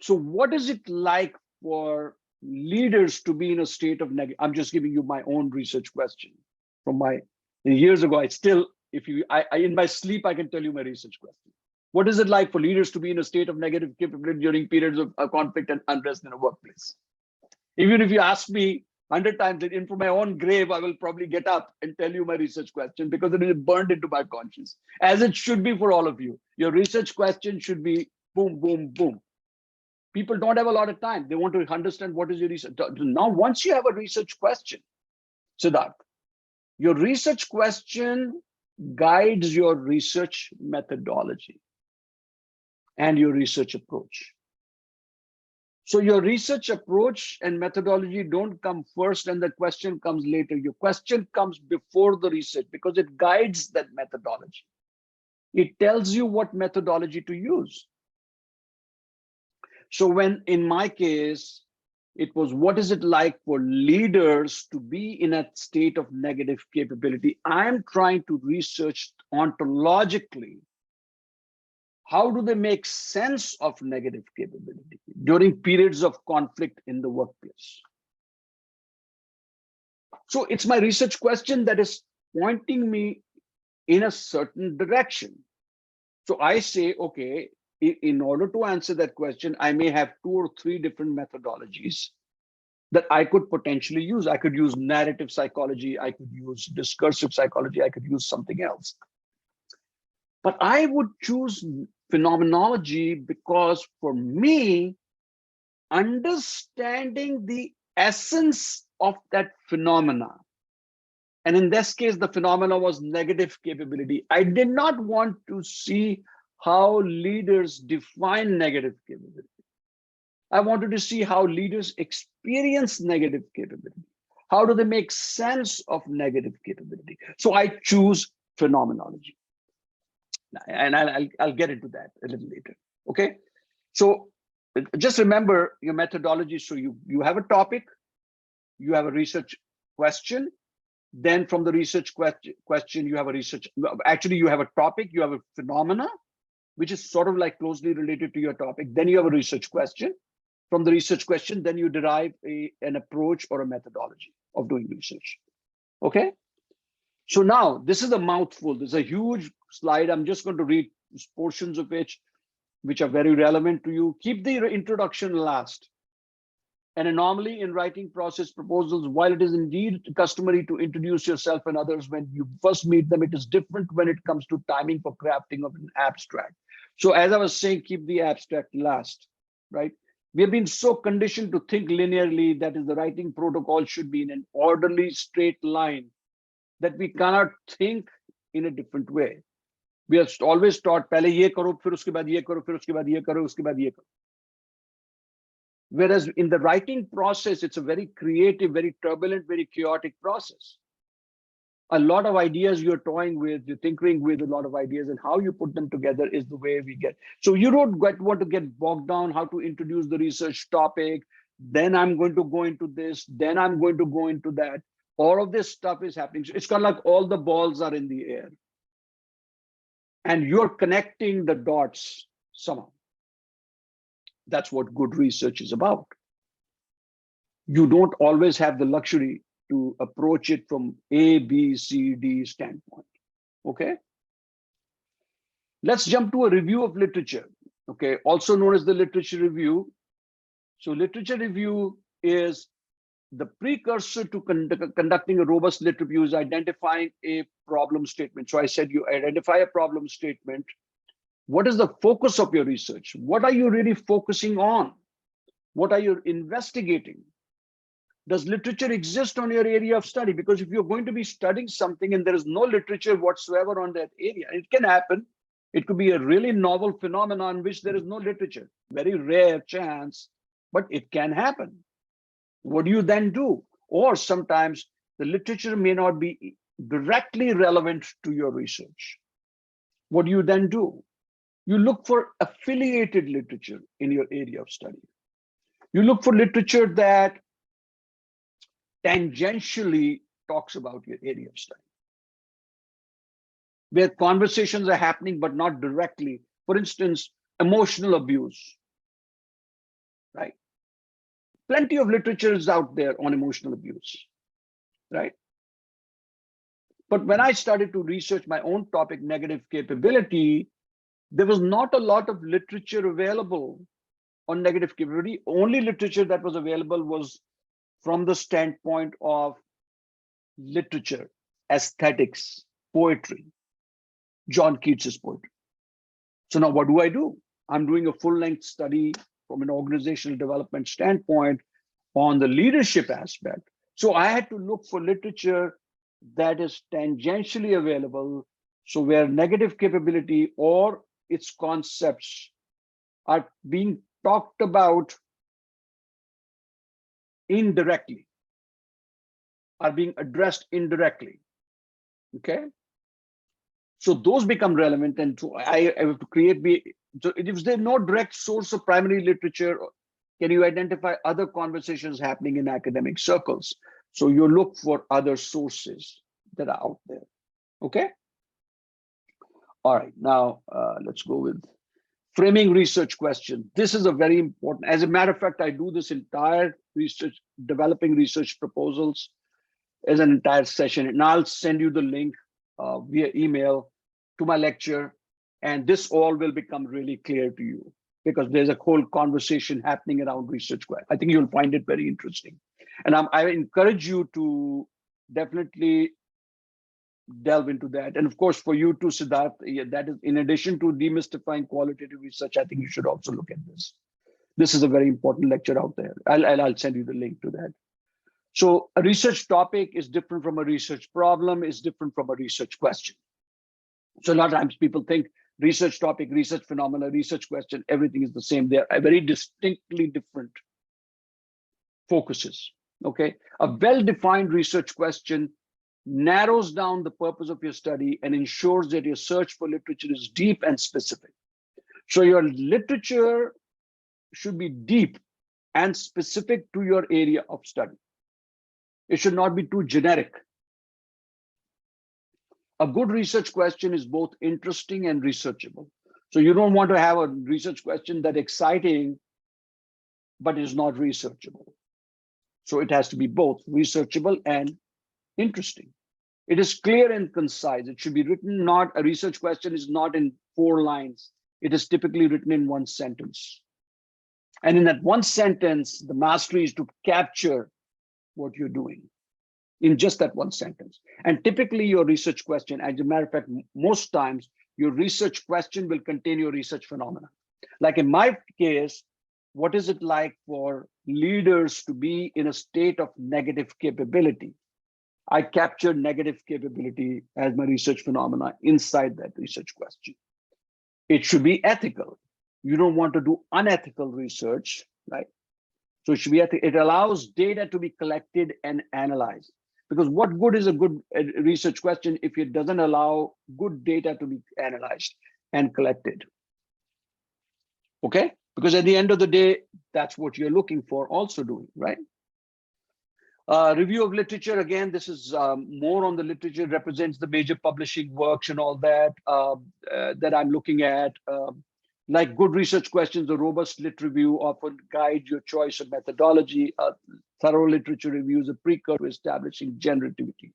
So what is it like for leaders to be in a state of negative? I'm just giving you my own research question from years ago. In my sleep, I can tell you my research question. What is it like for leaders to be in a state of negative capability during periods of conflict and unrest in a workplace? Even if you ask me 100 times in from my own grave, I will probably get up and tell you my research question because it is burned into my conscience, as it should be for all of you. Your research question should be boom, boom, boom. People don't have a lot of time. They want to understand what is your research. Now, once you have a research question, Siddharth, your research question guides your research methodology and your research approach. So your research approach and methodology don't come first and the question comes later. Your question comes before the research because it guides that methodology. It tells you what methodology to use. So when, in my case, it was what is it like for leaders to be in a state of negative capability? I'm trying to research ontologically, how do they make sense of negative capability during periods of conflict in the workplace? So it's my research question that is pointing me in a certain direction. So I say, okay, in order to answer that question, I may have 2 or 3 different methodologies that I could potentially use. I could use narrative psychology, I could use discursive psychology, I could use something else. But I would choose phenomenology because for me, understanding the essence of that phenomena, and in this case, the phenomena was negative capability. I did not want to see how leaders define negative capability. I wanted to see how leaders experience negative capability. How do they make sense of negative capability? So I choose phenomenology. And I'll get into that a little later. Okay. So just remember your methodology. So you have a topic, you have a research question. Then from the research question, you have a research, actually you have a topic, you have a phenomena, which is sort of like closely related to your topic. Then you have a research question. from the research question, then you derive an approach or a methodology of doing research. Okay. So now this is a mouthful. This is a huge slide. I'm just going to read portions of which are very relevant to you. Keep the introduction last. An anomaly in writing process proposals, while it is indeed customary to introduce yourself and others when you first meet them, it is different when it comes to timing for crafting of an abstract. So as I was saying, keep the abstract last, right? We have been so conditioned to think linearly, that is, the writing protocol should be in an orderly straight line, that we cannot think in a different way. We are always taught, pehle ye karo, fir uske baad ye karo, fir uske baad ye karo, uske baad ye karo. Whereas in the writing process, it's a very creative, very turbulent, very chaotic process. A lot of ideas you're toying with, you're tinkering with a lot of ideas, and how you put them together is the way we get. So you don't want to get bogged down how to introduce the research topic. Then I'm going to go into this, then I'm going to go into that. All of this stuff is happening. So it's kind of like all the balls are in the air. And you're connecting the dots somehow. That's what good research is about. You don't always have the luxury to approach it from A, B, C, D standpoint. Okay. Let's jump to a review of literature. Okay, also known as the literature review. So literature review is the precursor to conducting a robust lit review, is identifying a problem statement. So I said you identify a problem statement. What is the focus of your research? What are you really focusing on? What are you investigating? Does literature exist on your area of study? Because if you're going to be studying something and there is no literature whatsoever on that area, it can happen. It could be a really novel phenomenon in which there is no literature. Very rare chance, but it can happen. What do you then do? Or sometimes the literature may not be directly relevant to your research. What do you then do? You look for affiliated literature in your area of study. You look for literature that tangentially talks about your area of study, where conversations are happening, but not directly. For instance, emotional abuse, right? Plenty of literature is out there on emotional abuse, right? But when I started to research my own topic, negative capability, there was not a lot of literature available on negative capability. Only literature that was available was from the standpoint of literature, aesthetics, poetry, John Keats's poetry. So now what do? I'm doing a full-length study from an organizational development standpoint on the leadership aspect. So I had to look for literature that is tangentially available. So where negative capability or its concepts are being talked about indirectly, are being addressed indirectly. Okay. So those become relevant, and so I have to create. So if there's no direct source of primary literature, can you identify other conversations happening in academic circles? So you look for other sources that are out there. Okay. All right. Now let's go with framing research question. This is a very important. As a matter of fact, I do this entire research, developing research proposals, as an entire session, and I'll send you the link via email to my lecture, and this all will become really clear to you because there's a whole conversation happening around research. I think you'll find it very interesting, and I encourage you to definitely delve into that. And of course, for you too, Siddharth, that is in addition to demystifying qualitative research, I think you should also look at this. This is a very important lecture out there. I'll send you the link to that. So a research topic is different from a research problem, is different from a research question. So a lot of times people think research topic, research phenomena, research question, everything is the same. They're very distinctly different focuses. Okay. A well-defined research question narrows down the purpose of your study and ensures that your search for literature is deep and specific. So your literature should be deep and specific to your area of study. It should not be too generic. A good research question is both interesting and researchable. So you don't want to have a research question that's exciting, but is not researchable. So it has to be both researchable and interesting. It is clear and concise. It should be written, not a research question is not in 4 lines. It is typically written in 1 sentence. And in that 1 sentence, the mastery is to capture what you're doing in just that 1 sentence. And typically your research question, as a matter of fact, most times your research question will contain your research phenomena. Like in my case, what is it like for leaders to be in a state of negative capability? I captured negative capability as my research phenomena inside that research question. It should be ethical. You don't want to do unethical research, right? So it should be ethical. It allows data to be collected and analyzed. Because what good is a good research question if it doesn't allow good data to be analyzed and collected? Okay, because at the end of the day, that's what you're looking for also doing, right? Review of literature, again, this is more on the literature, represents the major publishing works and all that that I'm looking at. Like good research questions, a robust lit review often guides your choice of methodology. Thorough literature review is a precursor to establishing generativity,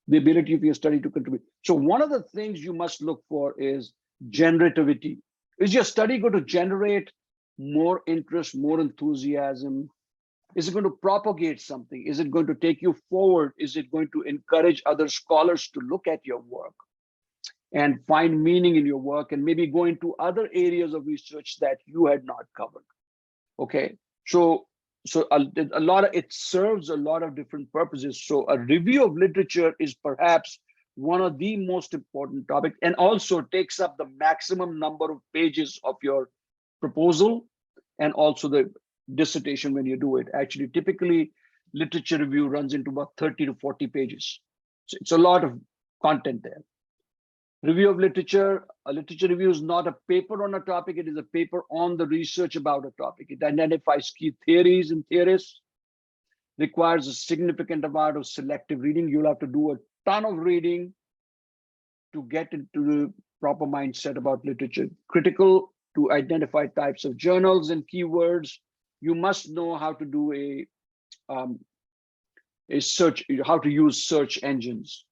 the ability of your study to contribute. So one of the things you must look for is generativity. Is your study going to generate more interest, more enthusiasm? Is it going to propagate something? Is it going to take you forward? Is it going to encourage other scholars to look at your work and find meaning in your work and maybe go into other areas of research that you had not covered? Okay, so a lot of it serves a lot of different purposes. So a review of literature is perhaps one of the most important topics, and also takes up the maximum number of pages of your proposal and also the dissertation when you do it. Actually, typically literature review runs into about 30 to 40 pages. So it's a lot of content there. Review of literature. A literature review is not a paper on a topic, it is a paper on the research about a topic. It identifies key theories and theorists, requires a significant amount of selective reading. You'll have to do a ton of reading to get into the proper mindset about literature. Critical to identify types of journals and keywords. You must know how to do a search, how to use search engines,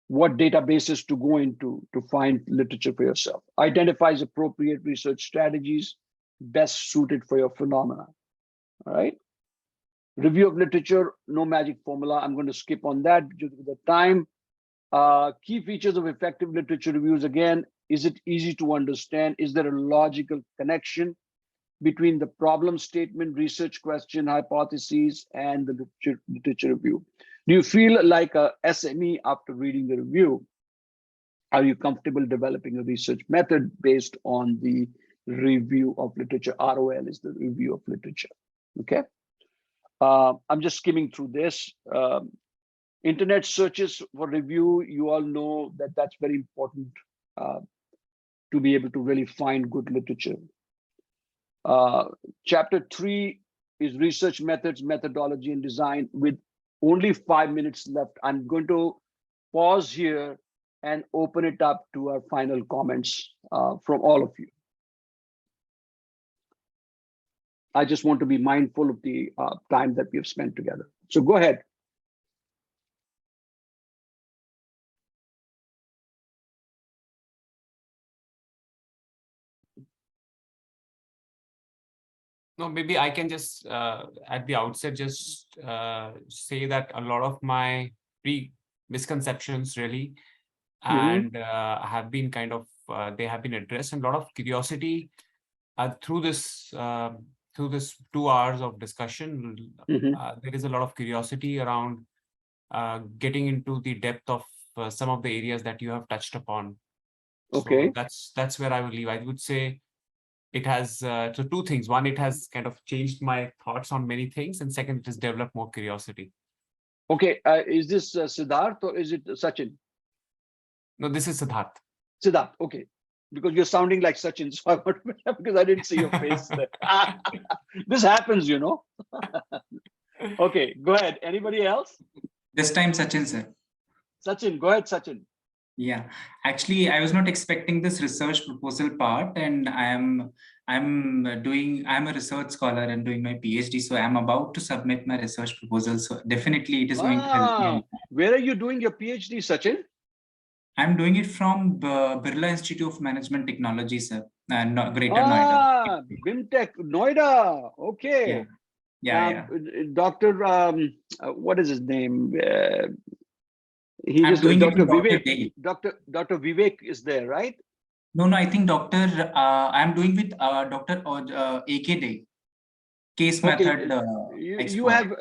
what databases to go into to find literature for yourself. Identifies appropriate research strategies best suited for your phenomena. All right. Review of literature, no magic formula. I'm going to skip on that due to the time. Key features of effective literature reviews. Again, is it easy to understand? Is there a logical connection between the problem statement, research question, hypotheses, and the literature review? Do you feel like a SME after reading the review? Are you comfortable developing a research method based on the review of literature? ROL is the review of literature. Okay. I'm just skimming through this. Internet searches for review, you all know that that's very important to be able to really find good literature. Chapter 3 is research methods, methodology, and design. With only 5 minutes left, I'm going to pause here and open it up to our final comments from all of you. I just want to be mindful of the time that we have spent together. So go ahead. No, maybe I can just at the outset just say that a lot of my misconceptions really and have been kind of they have been addressed, and a lot of curiosity through this 2 hours of discussion. There is a lot of curiosity around getting into the depth of some of the areas that you have touched upon. Okay. So that's where I will leave. I would say it has so 2 things. One, it has kind of changed my thoughts on many things, and second, it has developed more curiosity. Okay, is this Siddharth or is it Sachin? No, this is Siddharth. Siddharth, okay. Because you're sounding like Sachin, so I want to, because I didn't see your face there. This happens, you know. Okay, go ahead. Anybody else? This time, Sachin sir. Sachin, go ahead, Sachin. Yeah, actually, I was not expecting this research proposal part, and I am I'm a research scholar and doing my PhD. So I'm about to submit my research proposal. So definitely it is going to help me. Where are you doing your PhD, Sachin? I'm doing it from Birla Institute of Management Technology, sir. Greater Noida. BIMTech, Noida. Okay. Yeah. Dr. What is his name? I'm doing it Dr. with Dr. Vivek. Day. Dr. Vivek is there, right? No, I think I'm doing with Dr. AK Day. Case method. You have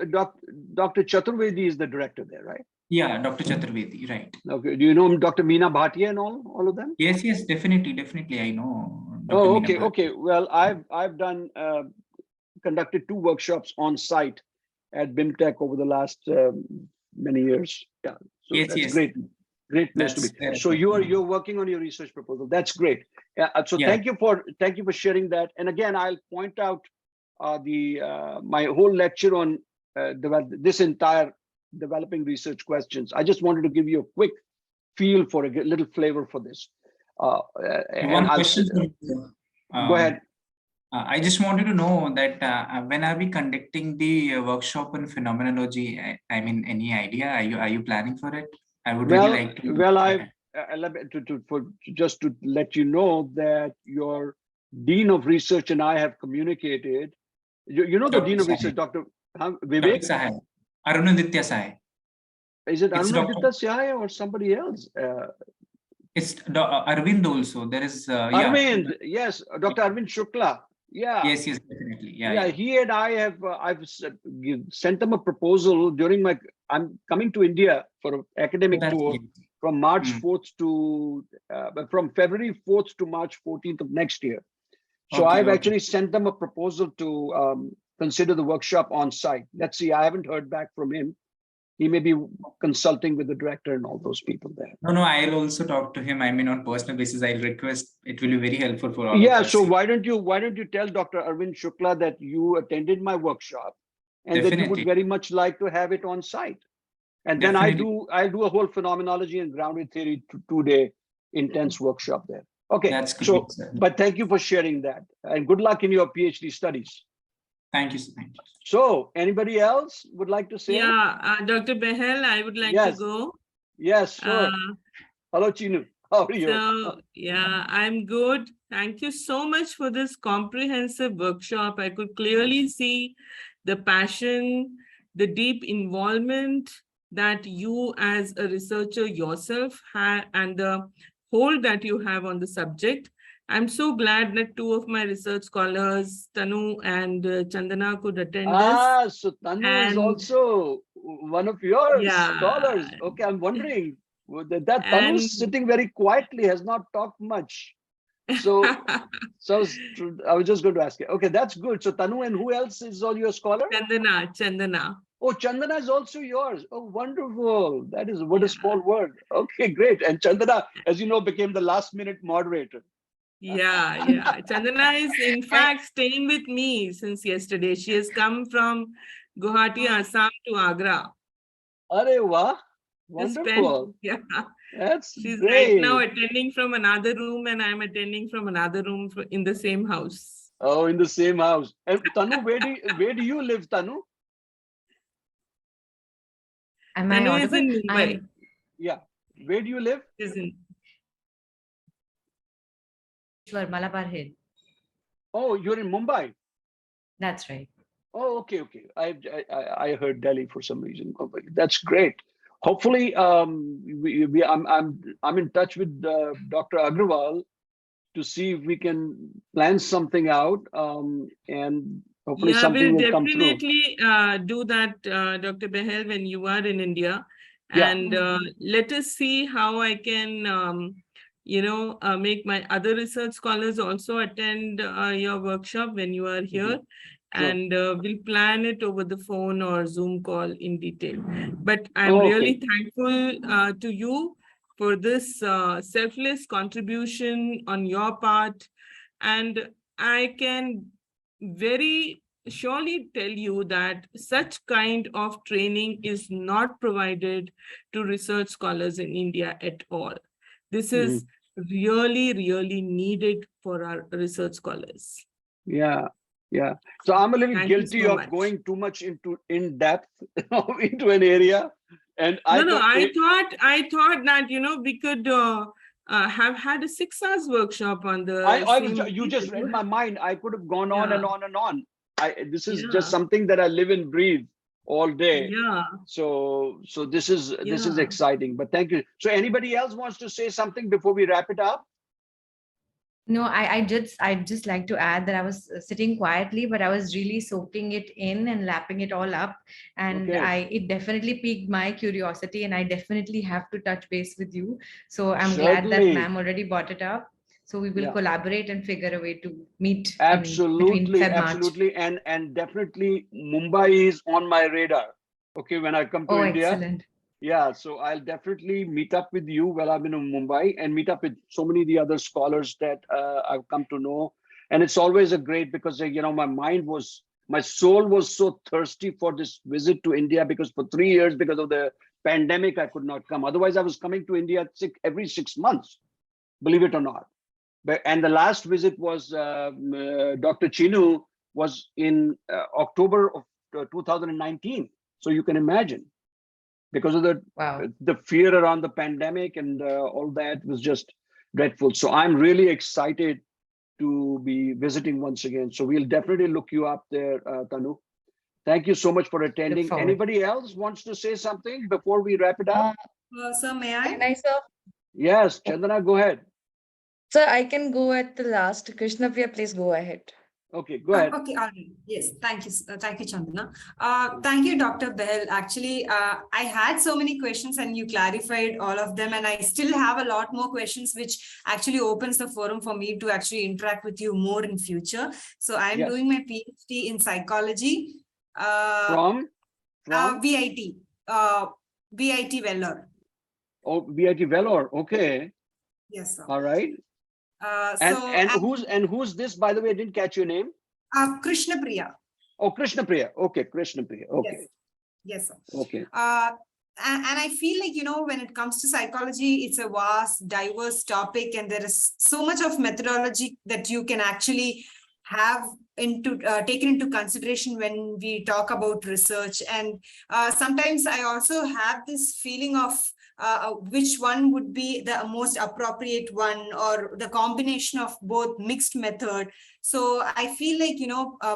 Dr. Chaturvedi is the director there, right? Yeah, Dr. Chaturvedi, right. Okay. Do you know Dr. Meena Bhatia and all of them? Yes, definitely. I know. Dr. Oh, Meena okay, Bhatia. okay. Well, I've done conducted 2 workshops on site at BIMTech over the last many years. Yeah, so that's great. Great place to be. So you're working on your research proposal. That's great. So thank you for sharing that. And again, I'll point out my whole lecture on this entire developing research questions. I just wanted to give you a quick feel for a little flavor for this. One question. Go ahead. I just wanted to know that when are we conducting the workshop on phenomenology? I mean, any idea? Are you planning for it? I would really like to. Well, just to let you know that your Dean of Research and I have communicated. You know the Dean of Research, Dr. Vivek? Dr. Sahai. Arunaditya Sahai. Is it Arunaditya Sahai or somebody else? It's Arvind also. There is Arvind, yes, Dr. Arvind Shukla. Yeah. Yes, definitely. Yeah. He and I have I've sent them a proposal during I'm coming to India for an academic tour from March 4th to from February 4th to March 14th of next year. So I've actually sent them a proposal to consider the workshop on site. Let's see. I haven't heard back from him. He may be consulting with the director and all those people there. No, I'll also talk to him. I mean, on personal basis, I'll request. It will be very helpful for all of us. So why don't you tell Dr. Arvind Shukla that you attended my workshop and that you would very much like to have it on site. And then I'll do a whole phenomenology and grounded theory 2-day intense workshop there. Okay. That's great, sir. But thank you for sharing that. And good luck in your PhD studies. Thank you, sir. So, anybody else would like to say? Yeah, Dr. Behel, I would like to go. Yes, sure. Hello, Chinu. How are you? So, yeah, I'm good. Thank you so much for this comprehensive workshop. I could clearly see the passion, the deep involvement that you as a researcher yourself have and the hold that you have on the subject. I'm so glad that 2 of my research scholars, Tanu and Chandana, could attend this. So Tanu is also one of your scholars. Okay, I'm wondering that Tanu's sitting very quietly, has not talked much. So, I was just going to ask you. Okay, that's good. So Tanu and who else is all your scholar? Chandana. Oh, Chandana is also yours. Oh, wonderful. That is what a small word. Okay, great. And Chandana, as you know, became the last-minute moderator. Yeah. Chandana is in fact staying with me since yesterday. She has come from Guwahati, Assam to Agra. Arey wah. Wonderful. She's great. Right now attending from another room and I'm attending from another room in the same house. Oh, in the same house. And Tanu, where do you live, Tanu? Tanu is in Mumbai. Yeah. Where do you live? Is in Malabar Hill. Oh, you're in Mumbai. That's right. Oh, okay. I heard Delhi for some reason. Oh, that's great. Hopefully, I'm in touch with Dr. Agrawal to see if we can plan something out, and hopefully something will come through. We'll definitely do that, Dr. Behel, when you are in India, and let us see how I can. Make my other research scholars also attend your workshop when you are here. And we'll plan it over the phone or Zoom call in detail. But I'm really thankful to you for this selfless contribution on your part. And I can very surely tell you that such kind of training is not provided to research scholars in India at all. This is really, really needed for our research scholars. Yeah, yeah. So I'm a little Thank you guilty so of much. going too much into in depth into an area, and I No, thought, I thought that, we could have had a 6 hours workshop on the I was same you just topic. read my mind. I could have gone on and Yeah, on and on. This is just yeah, something that I live and breathe all day. yeah, So this is yeah. exciting. But thank you. So anybody else wants to say something before we wrap it up? No, I'd just like to add that I was sitting quietly, but I was really soaking it in and lapping it all up. And Okay, it definitely piqued my curiosity, and I definitely have to touch base with you. So I'm glad that certainly. ma'am already brought it up. So we will Yeah. collaborate and figure a way to meet in between Absolutely, Feb March. absolutely, and definitely Mumbai is on my radar. Okay, when I come to Oh, India, excellent. yeah, so I'll definitely meet up with you while I'm in Mumbai and meet up with so many of the other scholars that I've come to know. And it's always a great because my soul was so thirsty for this visit to India because for 3 years, because of the pandemic, I could not come. Otherwise, I was coming to India every 6 months, believe it or not. And the last visit was Dr. Chinu was in October of 2019. So you can imagine, because of Wow. the fear around the pandemic and all that was just dreadful. So I'm really excited to be visiting once again. So we'll definitely look you up there, Tanu. Thank you so much for Look attending. forward. Anybody else wants to say something before we wrap it up? Sir, may Can I? I, sir? Yes, Chandana, go ahead. Sir, I can go at the last. Krishna Priya, please go ahead. Okay, go ahead. Okay, all right. Yes, thank you. Thank you, Chandana. Thank you, Dr. Behl. Actually, I had so many questions and you clarified all of them. And I still have a lot more questions, which actually opens the forum for me to actually interact with you more in future. So I'm Yes. doing my PhD in psychology. From VIT. VIT Vellore. Oh, VIT Vellore. Okay. Yes, sir. All right. And who's this, by the way? I didn't catch your name. Krishna Priya. Oh, Krishna Priya. Okay, Krishna Priya. Okay. Yes, sir. Okay. And I feel like, when it comes to psychology, it's a vast, diverse topic, and there is so much of methodology that you can actually have taken into consideration when we talk about research. And sometimes I also have this feeling of which one would be the most appropriate one, or the combination of both mixed method. So I feel like,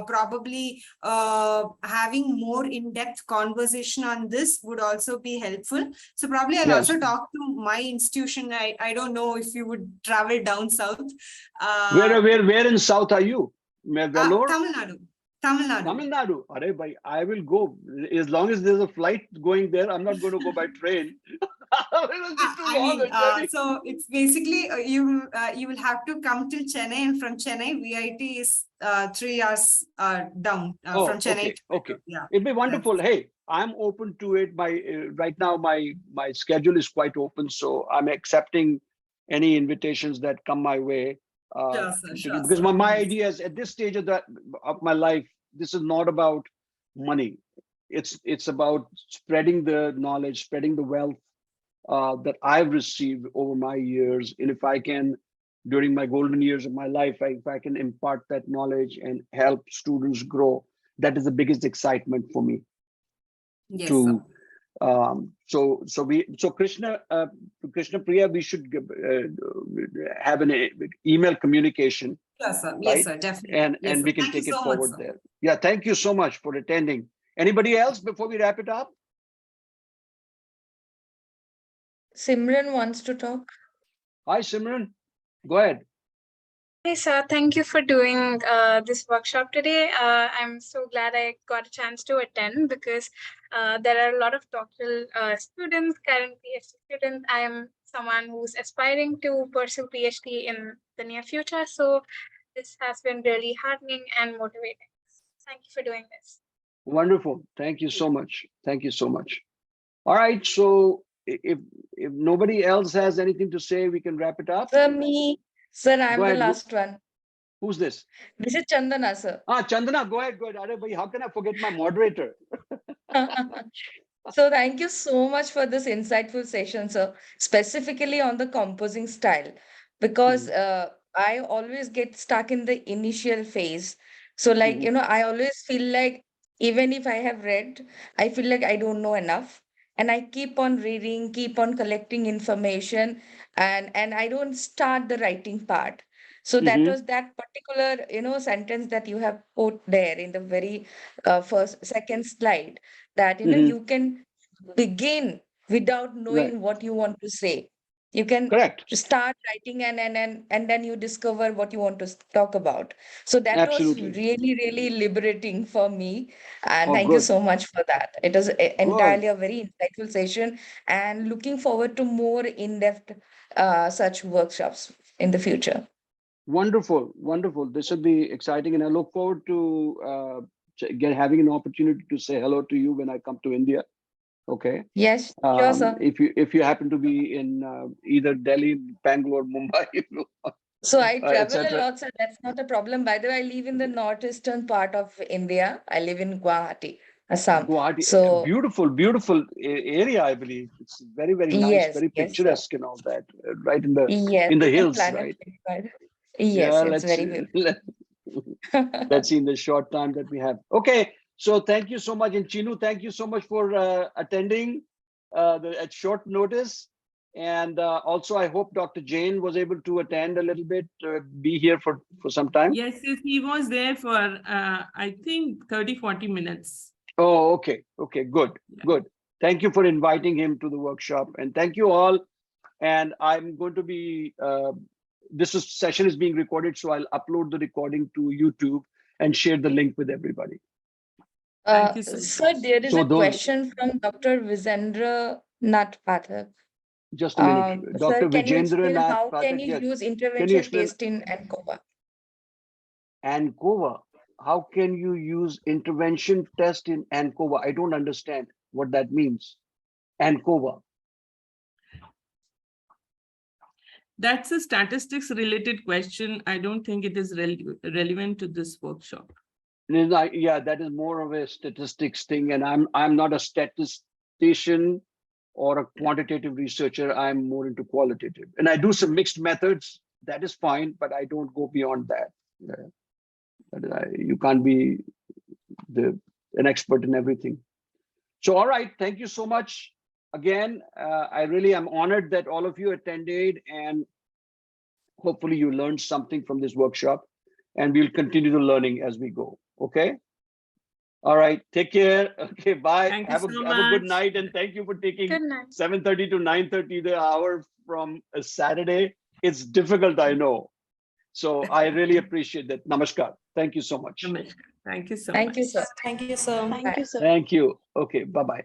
probably having more in-depth conversation on this would also be helpful. So probably I'll Yes. also talk to my institution. I don't know if you would travel down south. Where in South are you? Vellore? Tamil Nadu. Tamil Nadu. Tamil Nadu. Arey bhai, I will go. As long as there's a flight going there, I'm not going to go by train. It'll be too long a journey. So it's basically you will have to come till Chennai, and from Chennai, VIT is 3 hours down from Chennai. Okay. Yeah. It'd be wonderful. Hey, I'm open to it. Right now, my schedule is quite open, so I'm accepting any invitations that come my way. Sure, sir. Sure, Because sir. my idea is, at this stage of my life, this is not about money. It's about spreading the knowledge, spreading the wealth that I've received over my years. And if I can, during my golden years of my life, if I can impart that knowledge and help students grow, that is the biggest excitement for me. Yes, To sir. so Krishna Priya, we should have an email communication. Yes, sir. Right? Yes, sir. Definitely. And Yes, sir. we can Thank you take it so much, forward sir. there. Yeah, thank you so much for attending. Anybody else before we wrap it up? Simran wants to talk. Hi, Simran. Go ahead. Hey, sir. Thank you for doing this workshop today. I'm so glad I got a chance to attend, because there are a lot of doctoral students, current PhD students. I am someone who's aspiring to pursue PhD in the near future. So this has been really heartening and motivating. Thank you for doing this. Wonderful. Thank you so much. Thank you so much. All right. So if nobody else has anything to say, we can wrap it up. Sir, me. Sir, I'm Go the ahead. last one. Who's this? This is Chandana, sir. Chandana, go ahead. Arey bhai, how can I forget my moderator? So thank you so much for this insightful session, sir, specifically on the composing style, because I always get stuck in the initial phase. So like, I always feel like even if I have read, I feel like I don't know enough. And I keep on reading, keep on collecting information, and I don't start the writing part. So that Mhm. was that particular, sentence that you have put there in the very second slide, that, Mhm. you can begin without Right. knowing what you want to say. You can Correct. start writing, and then you discover what you want to talk about. So that was Absolutely. really, really liberating for me. And Oh, thank you good. so much for that. It was Good. entirely a very insightful session, and looking forward to more in-depth such workshops in the future. Wonderful. Wonderful. This will be exciting, and I look forward to having an opportunity to say hello to you when I come to India. Okay. Yes, sure, sir. If you happen to be in either Delhi, Bangalore, Mumbai, So I travel a etc. lot, sir. That's not a problem. By the way, I live in the northeastern part of India. I live in Guwahati, Assam. Guwahati, So beautiful, beautiful area, I believe. It's very, very nice, yes, very yes, sir. picturesque and all that, right Yes, in the you can hills, plan a right? trip. Right? Yes, Yeah, it's let's very beautiful. let's see in the short time that we have. Okay, so thank you so much, and Chinu, thank you so much for attending at short notice. And also, I hope Dr. Jain was able to attend a little bit, be here for some time. Yes, yes, he was there for, I think, 30-40 minutes. Oh, okay. Okay, good, Yeah. good. Thank you for inviting him to the workshop, and thank you all. And I'm going to be, session is being recorded, so I'll upload the recording to YouTube and share the link with everybody. Thank you so much. Sir, there is So a those, question from Dr. Vizendra Nath Pathak. just a minute, Sir, Dr. can you Vijendra explain Nath how can Pathak, you yes. use Can you intervention explain test in ANCOVA? ANCOVA? How can you use intervention test in ANCOVA? I don't understand what that means. ANCOVA. That's a statistics related question. I don't think it is relevant to this workshop. Yeah, that is more of a statistics thing, and I'm not a statistician or a quantitative researcher. I'm more into qualitative, and I do some mixed methods. That is fine, but I don't go beyond that. You can't be an expert in everything. So, all right, thank you so much again. I really am honored that all of you attended, and hopefully you learned something from this workshop, and we'll continue the learning as we go. Okay. All right. Take care. Okay. Bye. Thank you Have so a good much. night, and thank you for taking Good night. 7:30 to 9:30 the hour from a Saturday. It's difficult, I know. So I really appreciate that. Namaskar. Thank you so much. Namaskar. Thank you so Thank you, much. sir. Thank you, sir. Thank you, sir. Thank you. Okay. Bye-bye.